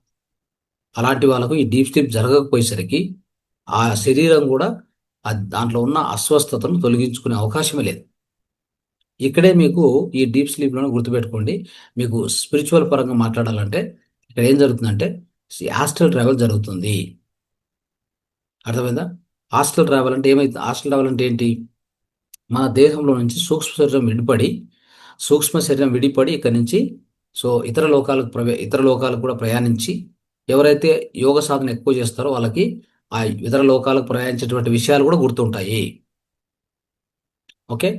అలాంటి వాళ్ళకు ఈ డీప్ స్లీప్ జరగకపోయేసరికి ఆ శరీరం కూడా దాంట్లో ఉన్న అస్వస్థతను తొలగించుకునే అవకాశమే లేదు. ఇక్కడే మీకు ఈ డీప్ స్లీప్లోనే గుర్తుపెట్టుకోండి. మీకు స్పిరిచువల్ పరంగా మాట్లాడాలంటే ఇక్కడ ఏం జరుగుతుందంటే ఆస్ట్రల్ ట్రావెల్ జరుగుతుంది. అర్థమైందా? ఆస్ట్రల్ ట్రావెల్ అంటే ఏమైతుంది? ఆస్ట్రల్ ట్రావెల్ అంటే ఏంటి? మన దేహంలో నుంచి సూక్ష్మ శరీరం విడిపడి ఇక్కడి నుంచి సో ఇతర లోకాలకు కూడా ప్రయాణించి ఎవరైతే యోగ సాధన ఎక్కువ చేస్తారో వాళ్ళకి ఆ ఇతర లోకాలకు ప్రయాణించేటువంటి విషయాలు కూడా గుర్తుంటాయి. ఓకే.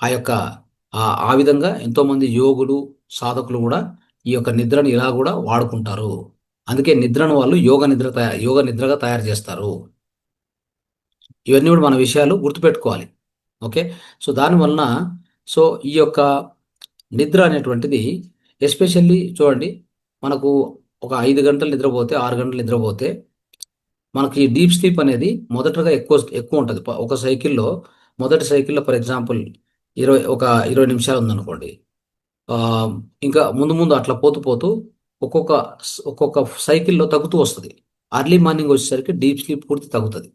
ఆ యొక్క ఆ విధంగా ఎంతోమంది యోగులు సాధకులు కూడా ఈ యొక్క నిద్రను ఇలా కూడా వాడుకుంటారు. అందుకే నిద్రను వాళ్ళు యోగ నిద్రగా తయారు చేస్తారు. ఇవన్నీ కూడా మన విషయాలు గుర్తుపెట్టుకోవాలి. ఓకే. సో దానివలన సో ఈ యొక్క నిద్ర అనేటువంటిది ఎస్పెషల్లీ చూడండి, మనకు ఒక 5 గంటలు నిద్రపోతే 6 గంటలు నిద్రపోతే మనకి డీప్ స్లీప్ అనేది మొదటగా ఎక్కువ ఎక్కువ ఉంటుంది. ఒక సైకిల్లో మొదటి సైకిల్లో ఫర్ ఎగ్జాంపుల్ 20 నిమిషాలు ఉందనుకోండి. ఆ, ఇంకా ముందు ముందు అట్లా పోతూ పోతూ ఒక్కొక్క ఒక్కొక్క సైకిల్లో తగ్గుతూ వస్తుంది. అర్లీ మార్నింగ్ వచ్చేసరికి డీప్ స్లీప్ పూర్తి తగ్గుతుంది.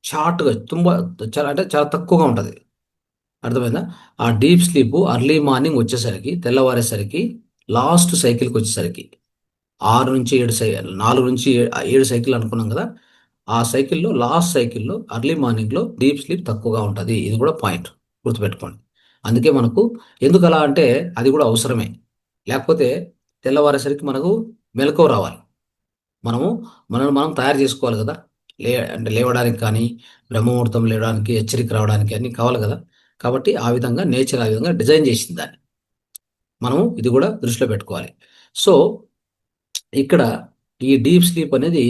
షార్ట్గా తుంబా చాలా అంటే చాలా తక్కువగా ఉంటుంది. అర్థమైందా? ఆ డీప్ స్లీప్ అర్లీ మార్నింగ్ వచ్చేసరికి తెల్లవారేసరికి లాస్ట్ సైకిల్కి వచ్చేసరికి 4 నుంచి 7 సైకిల్ అనుకున్నాం కదా. ఆ సైకిల్లో లాస్ట్ సైకిల్లో అర్లీ మార్నింగ్లో డీప్ స్లీప్ తక్కువగా ఉంటుంది. ఇది కూడా పాయింట్ గుర్తుపెట్టుకోండి. అందుకే మనకు ఎందుకు అలా అంటే అది కూడా అవసరమే. లేకపోతే తెల్లవారేసరికి మనకు మెలకువ రావాలి. మనము మనల్ని మనం తయారు చేసుకోవాలి కదా. అంటే లేవడానికి కానీ బ్రహ్మముహూర్తం లేవడానికి హెచ్చరిక రావడానికి అన్నీ కావాలి కదా. కాబట్టి ఆ విధంగా నేచర్ ఆ విధంగా డిజైన్ చేసింది దాన్ని. మనం ఇది కూడా దృష్టిలో పెట్టుకోవాలి. సో ఇక్కడ ఈ డీప్ స్లీప్ అనేది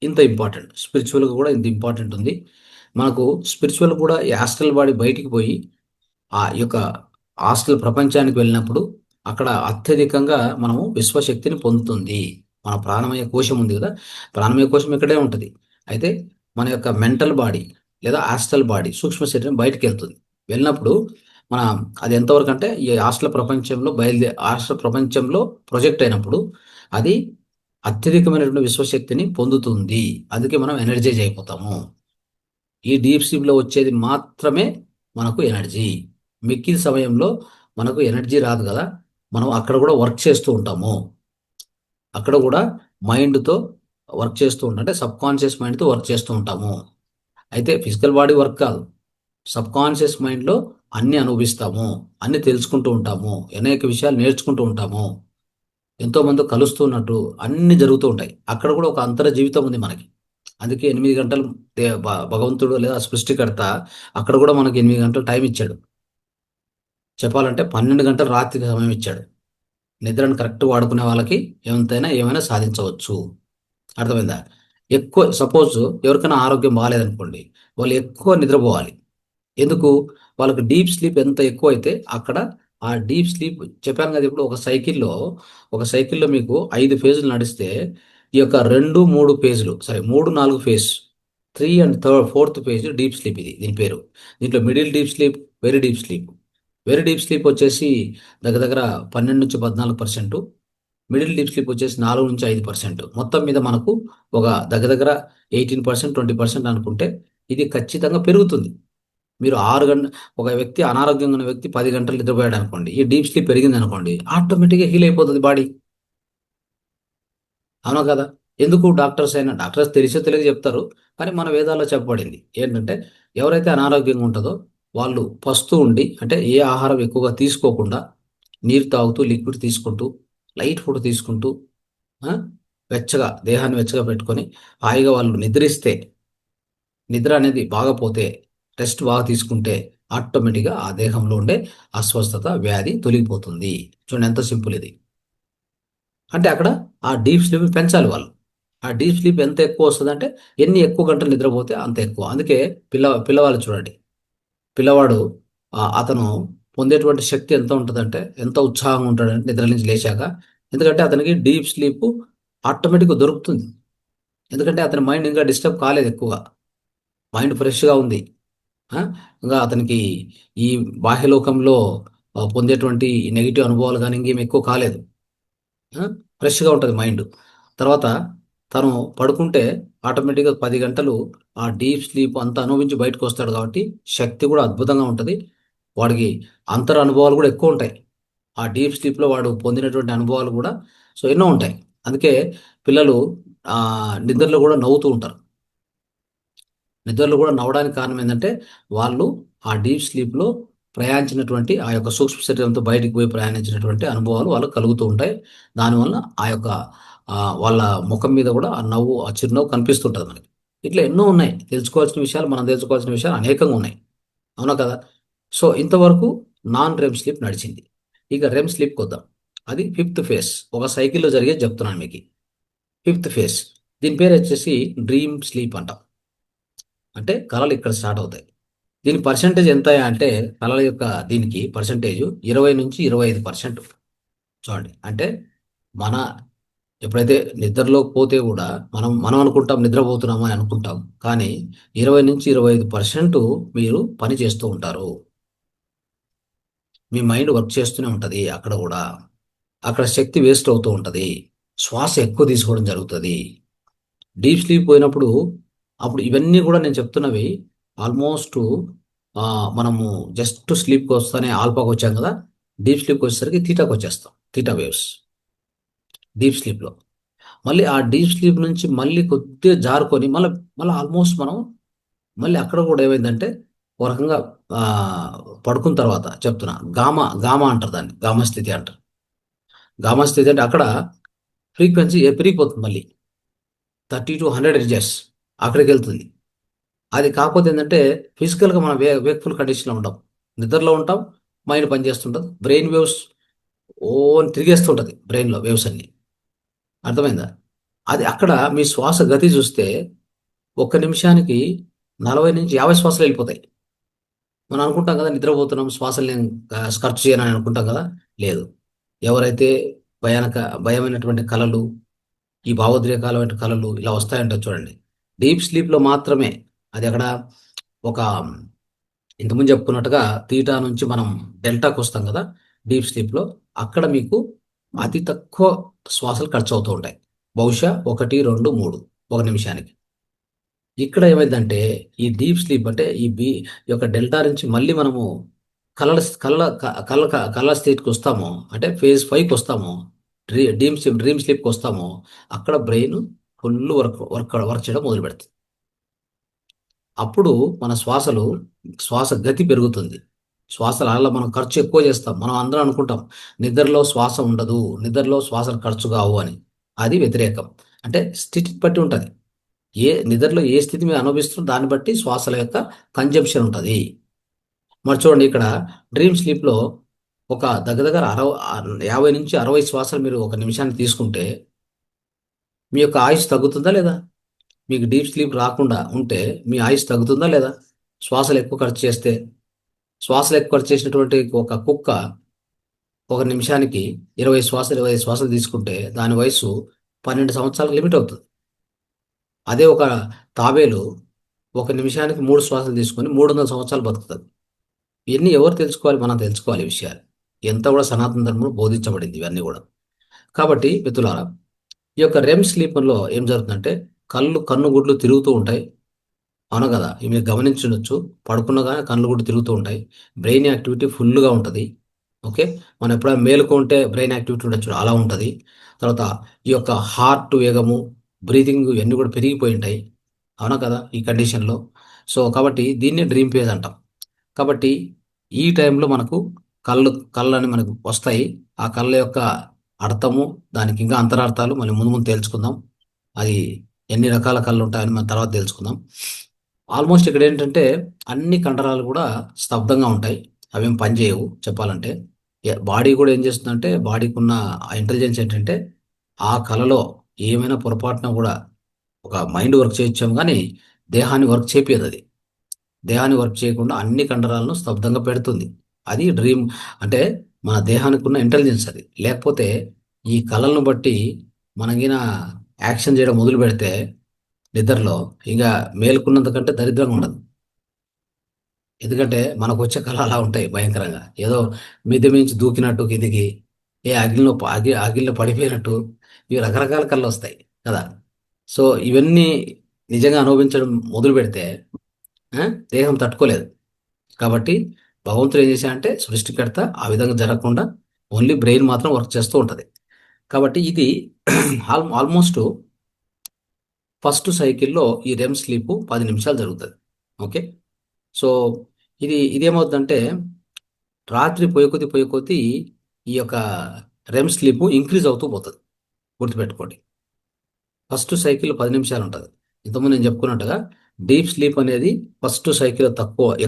ఇంత ఇంపార్టెంట్. స్పిరిచువల్గా కూడా ఇంత ఇంపార్టెంట్ ఉంది. మనకు స్పిరిచువల్ కూడా ఈ ఆస్ట్రల్ బాడీ బయటికి పోయి ఆ యొక్క ఆస్ట్రల్ ప్రపంచానికి వెళ్ళినప్పుడు అక్కడ అత్యధికంగా మనము విశ్వశక్తిని పొందుతుంది. మన ప్రాణమయ కోశం ఉంది కదా, ప్రాణమయ కోశం ఇక్కడే ఉంటుంది. అయితే మన యొక్క మెంటల్ బాడీ లేదా ఆస్ట్రల్ బాడీ సూక్ష్మ శరీరం బయటికి వెళ్తుంది. వెళ్ళినప్పుడు మన అది ఎంతవరకు అంటే ఈ ఆస్ట్రల్ ప్రపంచంలో ప్రొజెక్ట్ అయినప్పుడు అది అత్యధికమైనటువంటి విశ్వశక్తిని పొందుతుంది. అందుకే మనం ఎనర్జైజ్ అయిపోతాము. ఈ డీప్ స్లీప్లో వచ్చేది మాత్రమే మనకు ఎనర్జీ. మిక్కిన సమయంలో మనకు ఎనర్జీ రాదు కదా. మనం అక్కడ కూడా వర్క్ చేస్తూ ఉంటాము. అక్కడ కూడా మైండ్తో వర్క్ చేస్తూ ఉంటాం, అంటే సబ్ కాన్షియస్ మైండ్తో వర్క్ చేస్తూ ఉంటాము. అయితే ఫిజికల్ బాడీ వర్క్ కాదు, సబ్ కాన్షియస్ మైండ్లో అన్ని అనుభవిస్తాము, అన్ని తెలుసుకుంటూ ఉంటాము, అనేక విషయాలు నేర్చుకుంటూ ఉంటాము, ఎంతో మంది కలుస్తున్నట్టు అన్ని జరుగుతూ ఉంటాయి. అక్కడ కూడా ఒక అంతర జీవితం ఉంది మనకి. అందుకే 8 గంటలు భగవంతుడు లేదా సృష్టికర్త అక్కడ కూడా మనకి 8 గంటలు టైం ఇచ్చాడు. చెప్పాలంటే 12 గంటలు రాత్రికి సమయం ఇచ్చాడు. నిద్రను కరెక్ట్ వాడుకునే వాళ్ళకి ఎంతైనా ఏమైనా సాధించవచ్చు. అర్థమైందా? ఎక్కువ సపోజ్ ఎవరికైనా ఆరోగ్యం బాగాలేదనుకోండి, వాళ్ళు ఎక్కువ నిద్రపోవాలి. ఎందుకు? వాళ్ళకి డీప్ స్లీప్ ఎంత ఎక్కువ అయితే అక్కడ ఆ డీప్ స్లీప్ చెప్పాను కదా. ఇప్పుడు ఒక సైకిల్లో మీకు 5 ఫేజులు నడిస్తే ఈ యొక్క 2 3 ఫేజులు సరే 3 4 phase 3 and 4th phase deep sleep. దీని పేరు. దీంట్లో middle deep sleep, very deep sleep. Very deep sleep వచ్చేసి దగ్గర దగ్గర 12 నుంచి 14%. మిడిల్ డీప్ స్లీప్ వచ్చేసి 4 నుంచి 5%. మొత్తం మీద మనకు ఒక దగ్గర దగ్గర 18% 20% అనుకుంటే ఇది ఖచ్చితంగా పెరుగుతుంది. మీరు 6 గంట ఒక వ్యక్తి అనారోగ్యంగా ఉన్న వ్యక్తి 10 గంటలు నిద్రపోయాడు అనుకోండి, ఈ డీప్ స్లీప్ పెరిగింది అనుకోండి, ఆటోమేటిక్గా హీల్ అయిపోతుంది బాడీ. అవునా కదా? ఎందుకు? డాక్టర్స్ తెలిసో తెలియక చెప్తారు. కానీ మన వేదాల్లో చెప్పబడింది ఏంటంటే ఎవరైతే అనారోగ్యంగా ఉంటుందో వాళ్ళు పస్తూ ఉండి, అంటే ఏ ఆహారం ఎక్కువగా తీసుకోకుండా నీరు తాగుతూ లిక్విడ్ తీసుకుంటూ లైట్ ఫుడ్ తీసుకుంటూ ఆ, దేహాన్ని వెచ్చగా పెట్టుకొని హాయిగా వాళ్ళు నిద్రిస్తే, నిద్ర అనేది బాగా పోతే, రెస్ట్ బాగా తీసుకుంటే ఆటోమేటిక్గా ఆ దేహంలో ఉండే అస్వస్థత వ్యాధి తొలగిపోతుంది. చూడండి ఎంత సింపుల్ ఇది. అంటే అక్కడ ఆ డీప్ స్లీప్ పెంచాలి వాళ్ళు. ఆ డీప్ స్లీప్ ఎంత ఎక్కువ వస్తుంది అంటే ఎన్ని ఎక్కువ గంటలు నిద్రపోతే అంత ఎక్కువ. అందుకే పిల్లవాళ్ళు చూడండి, పిల్లవాడు అతను పొందేటువంటి శక్తి ఎంత ఉంటుందంటే, ఎంత ఉత్సాహంగా ఉంటాడంటే నిద్ర నుంచి లేచాక. ఎందుకంటే అతనికి డీప్ స్లీప్ ఆటోమేటిక్గా దొరుకుతుంది. ఎందుకంటే అతని మైండ్ ఇంకా డిస్టర్బ్ కాలేదు ఎక్కువగా. మైండ్ ఫ్రెష్గా ఉంది. ఆ? ఇంకా అతనికి ఈ బాహ్యలోకంలో పొందేటువంటి నెగిటివ్ అనుభవాలు కానీ ఇంకేం ఎక్కువ కాలేదు. ఆ? ఫ్రెష్గా ఉంటుంది మైండ్. తర్వాత తను పడుకుంటే ఆటోమేటిక్గా 10 గంటలు ఆ డీప్ స్లీప్ అంతా అనుభవించి బయటకు వస్తాడు కాబట్టి శక్తి కూడా అద్భుతంగా ఉంటుంది. వాడికి అంతర అనుభవాలు కూడా ఎక్కువ ఉంటాయి. ఆ డీప్ స్లీప్లో వాడు పొందినటువంటి అనుభవాలు కూడా సో ఎన్నో ఉంటాయి. అందుకే పిల్లలు ఆ నిద్రలో కూడా నవ్వుతూ ఉంటారు. నిద్రలో కూడా నవ్వడానికి కారణం ఏంటంటే వాళ్ళు ఆ డీప్ స్లీప్లో ప్రయాణించినటువంటి ఆ యొక్క సూక్ష్మ శరీరంతో బయటికి పోయి ప్రయాణించినటువంటి అనుభవాలు వాళ్ళకు కలుగుతూ ఉంటాయి. దానివల్ల ఆ యొక్క వాళ్ళ ముఖం మీద కూడా ఆ నవ్వు, ఆ చిరునవ్వు కనిపిస్తుంటుంది మనకి. ఇట్లా ఎన్నో ఉన్నాయి తెలుసుకోవాల్సిన విషయాలు, మనం తెలుసుకోవాల్సిన విషయాలు అనేకంగా ఉన్నాయి. అవునా కదా? సో ఇంతవరకు నాన్ రెమ్ స్లీప్ నడిచింది. ఇక రెమ్ స్లీప్కి వద్దాం. అది ఫిఫ్త్ ఫేజ్. ఒక సైకిల్లో జరిగేది చెప్తున్నాను మీకు. ఫిఫ్త్ ఫేజ్ దీని పేరు వచ్చేసి డ్రీమ్ స్లీప్ అంటాం. అంటే కళలు ఇక్కడ స్టార్ట్ అవుతాయి. దీని పర్సంటేజ్ ఎంత అంటే కళల యొక్క దీనికి పర్సంటేజ్ 20 నుంచి 25%. చూడండి అంటే మన ఎప్పుడైతే నిద్రలోకి పోతే కూడా మనం మనం అనుకుంటాం నిద్రపోతున్నామా అని అనుకుంటాం. కానీ 20 నుంచి 25% మీరు పని చేస్తూ ఉంటారు. మీ మైండ్ వర్క్ చేస్తూనే ఉంటుంది. అక్కడ కూడా అక్కడ శక్తి వేస్ట్ అవుతూ ఉంటుంది. శ్వాస ఎక్కువ తీసుకోవడం జరుగుతుంది. డీప్ స్లీప్ పోయినప్పుడు అప్పుడు ఇవన్నీ కూడా నేను చెప్తున్నవి ఆల్మోస్ట్ మనము జస్ట్ స్లీప్కి వస్తానే ఆల్ఫాకి వచ్చాం కదా. డీప్ స్లీప్కి వచ్చేసరికి తీటాకి వచ్చేస్తాం. తీటా వేవ్స్ డీప్ స్లీప్లో. మళ్ళీ ఆ డీప్ స్లీప్ నుంచి మళ్ళీ కొద్దిగా జారుకొని మళ్ళీ మళ్ళీ ఆల్మోస్ట్ మనం మళ్ళీ అక్కడ కూడా ఏమైందంటే ఒక రకంగా ఆ, పడుకున్న తర్వాత చెప్తున్నా గామా గామా అంటారు, దాన్ని గామా స్థితి అంటారు. గామా స్థితి అంటే అక్కడ ఫ్రీక్వెన్సీ పెరిగిపోతుంది మళ్ళీ 30 to 100 హెర్ట్జ్ అక్కడికి వెళ్తుంది. అది కాకపోతే ఏంటంటే ఫిజికల్గా మనం వేక్ఫుల్ కండిషన్లో ఉంటాం, నిద్రలో ఉంటాం, మైండ్ పనిచేస్తుంటుంది, బ్రెయిన్ వేవ్స్ ఓ అని తిరిగేస్తుంటుంది బ్రెయిన్లో వేవ్స్ అన్ని. అర్థమైందా? అది అక్కడ మీ శ్వాస గతి చూస్తే 1 నిమిషానికి 40 నుంచి 50 శ్వాసలు వెళ్ళిపోతాయి. మనం అనుకుంటాం కదా నిద్రపోతున్నాం శ్వాసలు నేను ఖర్చు చేయను అని అనుకుంటాం కదా. లేదు. ఎవరైతే భయానక భయమైనటువంటి కళలు, ఈ భావోద్రేకాలమైన కళలు ఇలా వస్తాయంటే చూడండి, డీప్ స్లీప్లో మాత్రమే. అది అక్కడ ఒక ఇంతకుముందు చెప్పుకున్నట్టుగా తీటా నుంచి మనం డెల్టాకు వస్తాం కదా డీప్ స్లీప్లో. అక్కడ మీకు అతి తక్కువ శ్వాసలు ఖర్చు అవుతూ ఉంటాయి. బహుశా 1, 2, 3 1 నిమిషానికి. ఇక్కడ ఏమైందంటే ఈ డీప్ స్లీప్ అంటే ఈ యొక్క డెల్టా నుంచి మళ్ళీ మనము కలల కళ్ళ కళ్ళ కళ్ళ స్టేట్కి వస్తాము. అంటే ఫేజ్ 5కి వస్తాము. డ్రీమ్ స్లీప్కి వస్తాము. అక్కడ బ్రెయిన్ ఫుల్ వర్క్ చేయడం మొదలు పెడుతుంది. అప్పుడు మన శ్వాస గతి పెరుగుతుంది. శ్వాసల అలా మనం ఖర్చు ఎక్కువ చేస్తాం. మనం అందరం అనుకుంటాం నిద్రలో శ్వాస ఉండదు, నిద్రలో శ్వాసలు ఖర్చు కావు అని. అది వ్యతిరేకం. అంటే స్థితిని బట్టి ఉంటుంది. నిద్రలో ఏ స్థితి మీరు అనుభవిస్తుందో దాన్ని బట్టి శ్వాసల యొక్క కన్జంప్షన్ ఉంటుంది. మరి చూడండి ఇక్కడ డ్రీమ్ స్లీప్లో ఒక దగ్గర 50 నుంచి 60 శ్వాసలు మీరు 1 నిమిషానికి తీసుకుంటే మీ యొక్క ఆయుష్ తగ్గుతుందా లేదా? మీకు డీప్ స్లీప్ రాకుండా ఉంటే మీ ఆయుష్ తగ్గుతుందా లేదా? శ్వాసలు ఎక్కువ ఖర్చు చేస్తే. శ్వాసలు ఎక్కువ ఖర్చు చేసినటువంటి ఒక కుక్క 1 నిమిషానికి 20 శ్వాసలు తీసుకుంటే దాని వయసు 12 సంవత్సరాలకు లిమిట్ అవుతుంది. అదే ఒక తాబేలు 1 నిమిషానికి 3 శ్వాసలు తీసుకొని 300 సంవత్సరాలు బతుకుతుంది. ఇవన్నీ ఎవరు తెలుసుకోవాలి? మనం తెలుసుకోవాలి ఈ విషయాలు. ఎంత కూడా సనాతన ధర్మంలో బోధించబడింది ఇవన్నీ కూడా. కాబట్టి మిత్రులారా, ఈ యొక్క రెమ్ స్లీప్లో ఏం జరుగుతుందంటే కన్ను గుడ్లు తిరుగుతూ ఉంటాయి. అవును కదా, ఇవి మీరు గమనించుండొచ్చు. పడుకున్నగానే కళ్ళు గుడ్లు తిరుగుతూ ఉంటాయి. బ్రెయిన్ యాక్టివిటీ ఫుల్గా ఉంటుంది. ఓకే. మనం ఎప్పుడైనా మేలుకుంటే బ్రెయిన్ యాక్టివిటీ ఉండొచ్చు, అలా ఉంటుంది. తర్వాత ఈ యొక్క హార్ట్ వేగము, బ్రీతింగ్ ఇవన్నీ కూడా పెరిగిపోయి ఉంటాయి. అవునా కదా ఈ కండిషన్లో. సో కాబట్టి దీన్ని డ్రీమ్ ఫేజ్ అంటాం. కాబట్టి ఈ టైంలో మనకు కళ్ళని మనకు వస్తాయి. ఆ కళ్ళ యొక్క అర్థము, దానికి ఇంకా అంతరార్థాలు మళ్ళీ ముందు ముందు తెలుసుకుందాం. అది ఎన్ని రకాల కళ్ళు ఉంటాయని మనం తర్వాత తెలుసుకుందాం. ఆల్మోస్ట్ ఇక్కడ ఏంటంటే అన్ని కండరాలు కూడా స్తబ్దంగా ఉంటాయి. అవేం పని చేయవు చెప్పాలంటే. బాడీ కూడా ఏం చేస్తుందంటే బాడీకి ఉన్న ఇంటెలిజెన్స్ ఏంటంటే ఆ కళలో ఏమైనా పొరపాటున కూడా ఒక మైండ్ వర్క్ చేయొచ్చాము కానీ దేహాన్ని వర్క్ చేపియదు అది. దేహాన్ని వర్క్ చేయకుండా అన్ని కండరాలను స్తబ్దంగా పెడుతుంది. అది డ్రీమ్ అంటే మన దేహానికి ఉన్న ఇంటెలిజెన్స్ అది. లేకపోతే ఈ కళలను బట్టి మనకిన యాక్షన్ చేయడం మొదలు పెడితే నిద్రలో ఇంకా మేలుకున్నంత కంటే దరిద్రంగా ఉండదు. ఎందుకంటే మనకు వచ్చే కళలు అలా ఉంటాయి భయంకరంగా. ఏదో మిద్దె మించి దూకినట్టు కిందికి, ఏ అగ్నిలో పడిపోయినట్టు, ఇవి రకరకాల కళలు వస్తాయి కదా. సో ఇవన్నీ నిజంగా అనుభవించడం మొదలు పెడితే ఆ, దేహం తట్టుకోలేదు. కాబట్టి భగవంతుడు ఏం చేశాడంటే సృష్టికర్త ఆ విధంగా జరగకుండా ఓన్లీ బ్రెయిన్ మాత్రం వర్క్ చేస్తూ ఉంటుంది. కాబట్టి ఇది ఆల్మోస్ట్ ఫస్ట్ సైకిల్లో ఈ రెమ్ స్లీప్ 10 నిమిషాలు జరుగుతుంది. ఓకే. సో ఇదేమవుతుందంటే రాత్రి పోయే కొద్దీ ఈ యొక్క రెమ్ స్లీప్ ఇంక్రీజ్ అవుతూ పోతుంది. గుర్తుపెట్టుకోండి. ఫస్ట్ సైకిల్ 10 నిమిషాలు ఉంటుంది. ఇంతకుముందు నేను చెప్పుకున్నట్టుగా డీప్ స్లీప్ అనేది ఫస్ట్ సైకిల్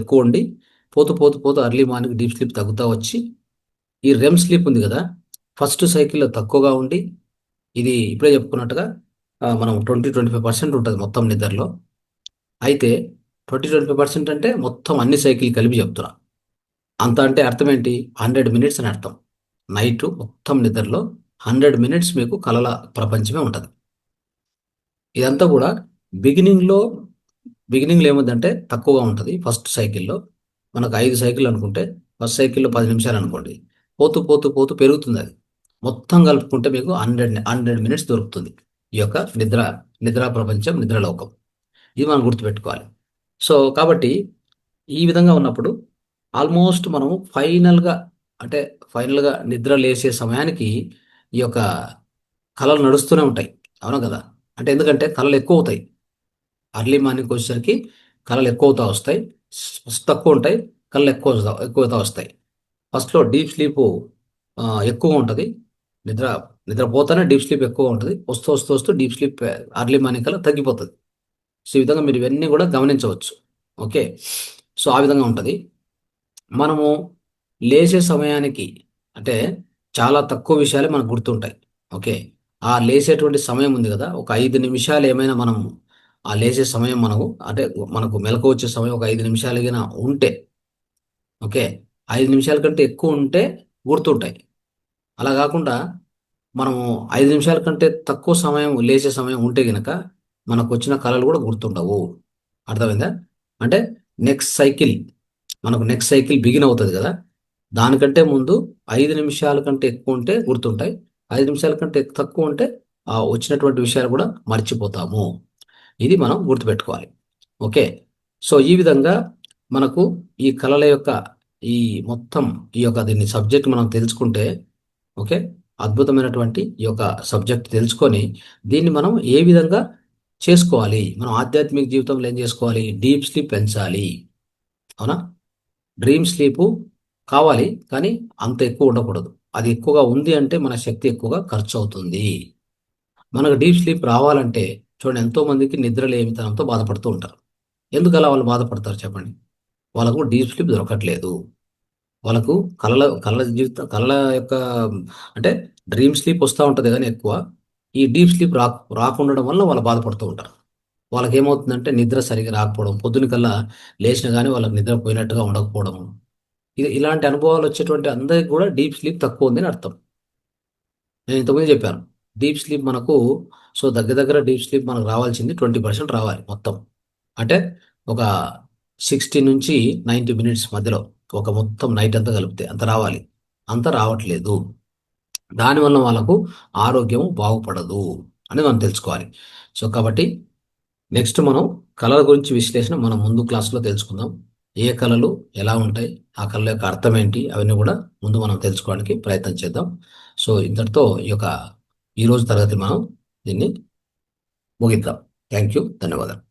ఎక్కువ ఉండి పోతూ అర్లీ మార్నింగ్ డీప్ స్లీప్ తగ్గుతూ వచ్చి ఈ రెమ్ స్లీప్ ఉంది కదా, ఫస్ట్ సైకిల్లో తక్కువగా ఉండి ఇది ఇప్పుడే చెప్పుకున్నట్టుగా మనం 25% ఉంటుంది మొత్తం నిద్రలో. అయితే 25% అంటే మొత్తం అన్ని సైకిల్ కలిపి చెప్తున్నా. అంత అంటే అర్థం ఏంటి? 100 మినిట్స్ అని అర్థం. నైట్ మొత్తం నిద్రలో 100 మినిట్స్ మీకు కలల ప్రపంచమే ఉంటుంది. ఇదంతా కూడా బిగినింగ్లో బిగినింగ్లో ఏముందంటే తక్కువగా ఉంటుంది. ఫస్ట్ సైకిల్లో మనకు 5 సైకిల్ అనుకుంటే ఫస్ట్ సైకిల్లో 10 నిమిషాలు అనుకోండి, పోతూ పెరుగుతుంది అది. మొత్తం కలుపుకుంటే మీకు 100 మినిట్స్ దొరుకుతుంది ఈ యొక్క నిద్రా ప్రపంచం, నిద్రలోకం. ఇది మనం గుర్తుపెట్టుకోవాలి. సో కాబట్టి ఈ విధంగా ఉన్నప్పుడు ఆల్మోస్ట్ మనము అంటే ఫైనల్గా నిద్ర లేచే సమయానికి ఈ యొక్క కళలు నడుస్తూనే ఉంటాయి. అవునా కదా? అంటే ఎందుకంటే కళలు ఎక్కువ అవుతాయి. అర్లీ మార్నింగ్ వచ్చేసరికి కళలు ఎక్కువ అవుతా వస్తాయి. ఫస్ట్ తక్కువ ఉంటాయి, కళలు ఎక్కువ అవుతా వస్తాయి. ఫస్ట్లో డీప్ స్లీప్ ఎక్కువ ఉంటుంది. నిద్ర నిద్రపోతానే డీప్ స్లీప్ ఎక్కువ ఉంటుంది. వస్తూ డీప్ స్లీప్ అర్లీ మార్నింగ్ కల్లా తగ్గిపోతుంది. సో ఈ విధంగా మీరు ఇవన్నీ కూడా గమనించవచ్చు. ఓకే. సో ఆ విధంగా ఉంటుంది. మనము లేచే సమయానికి అంటే చాలా తక్కువ విషయాలే మనకు గుర్తుంటాయి. ఓకే. ఆ లేచేటువంటి సమయం ఉంది కదా, ఒక 5 నిమిషాలు ఏమైనా మనం ఆ లేచే సమయం అంటే మనకు మెలకు వచ్చే సమయం ఒక 5 నిమిషాలుగా ఉంటే, ఓకే, 5 నిమిషాల కంటే ఎక్కువ ఉంటే గుర్తుంటాయి. అలా కాకుండా మనము 5 నిమిషాల కంటే తక్కువ సమయం లేచే సమయం ఉంటే గనక మనకు వచ్చిన కళలు కూడా గుర్తుండవు. అర్థమైందా? అంటే next cycle next cycle begin అవుతుంది కదా, దానికంటే ముందు 5 నిమిషాల కంటే ఎక్కువ ఉంటే గుర్తుంటాయి. 5 నిమిషాల కంటే తక్కువ ఉంటే ఆ వచ్చినటువంటి విషయాలు కూడా మర్చిపోతాము. ఇది మనం గుర్తుపెట్టుకోవాలి. ఓకే. సో ఈ విధంగా మనకు ఈ కళల యొక్క ఈ మొత్తం ఈ యొక్క దీన్ని సబ్జెక్ట్ మనం తెలుసుకుంటే, ఓకే, అద్భుతమైనటువంటి ఈ యొక్క సబ్జెక్ట్ తెలుసుకొని దీన్ని మనం ఏ విధంగా చేసుకోవాలి, మనం ఆధ్యాత్మిక జీవితంలో ఏం చేసుకోవాలి? డీప్ స్లీప్ పెంచాలి. అవునా? డ్రీమ్ స్లీపు కావాలి, కానీ అంత ఎక్కువ ఉండకూడదు. అది ఎక్కువగా ఉంది అంటే మన శక్తి ఎక్కువగా ఖర్చు అవుతుంది. మనకు డీప్ స్లీప్ రావాలంటే చూడండి, ఎంతో మందికి నిద్ర లేమితనంతో బాధపడుతూ ఉంటారు. ఎందుకు అలా వాళ్ళు బాధపడతారు చెప్పండి? వాళ్ళకు డీప్ స్లీప్ దొరకట్లేదు. వాళ్ళకు కళల యొక్క అంటే డ్రీమ్ స్లీప్ వస్తూ ఉంటుంది కానీ ఎక్కువ ఈ డీప్ స్లీప్ రాకుండడం వల్ల వాళ్ళు బాధపడుతూ ఉంటారు. వాళ్ళకి ఏమవుతుందంటే నిద్ర సరిగా రాకపోవడం, పొద్దున కల్లా లేచినా కానీ వాళ్ళకి నిద్ర పోయినట్టుగా ఉండకపోవడం. ఇలాంటి అనుభవాలు వచ్చేటువంటి అందరికి కూడా డీప్ స్లీప్ తక్కువ ఉందని అర్థం. నేను ఇంతకుముందు చెప్పాను, డీప్ స్లీప్ మనకు సో దగ్గర డీప్ స్లీప్ మనకు రావాల్సింది 20% రావాలి మొత్తం. అంటే ఒక 60 నుంచి 90 మినిట్స్ మధ్యలో ఒక మొత్తం నైట్ అంతా కలిపితే అంత రావాలి. అంత రావట్లేదు. దానివల్ల వాళ్ళకు ఆరోగ్యం బాగుపడదు అని మనం తెలుసుకోవాలి. సో కాబట్టి నెక్స్ట్ మనం కళల గురించి విశ్లేషణ మనం ముందు క్లాసులో తెలుసుకుందాం. ఏ కళలు ఎలా ఉంటాయి, ఆ కళల యొక్క అర్థం ఏంటి, అవన్నీ కూడా ముందు మనం తెలుసుకోవడానికి ప్రయత్నం చేద్దాం. సో ఇంతటితో ఈరోజు తరగతి మనం దీన్ని ముగిద్దాం. Thank you. ధన్యవాదాలు.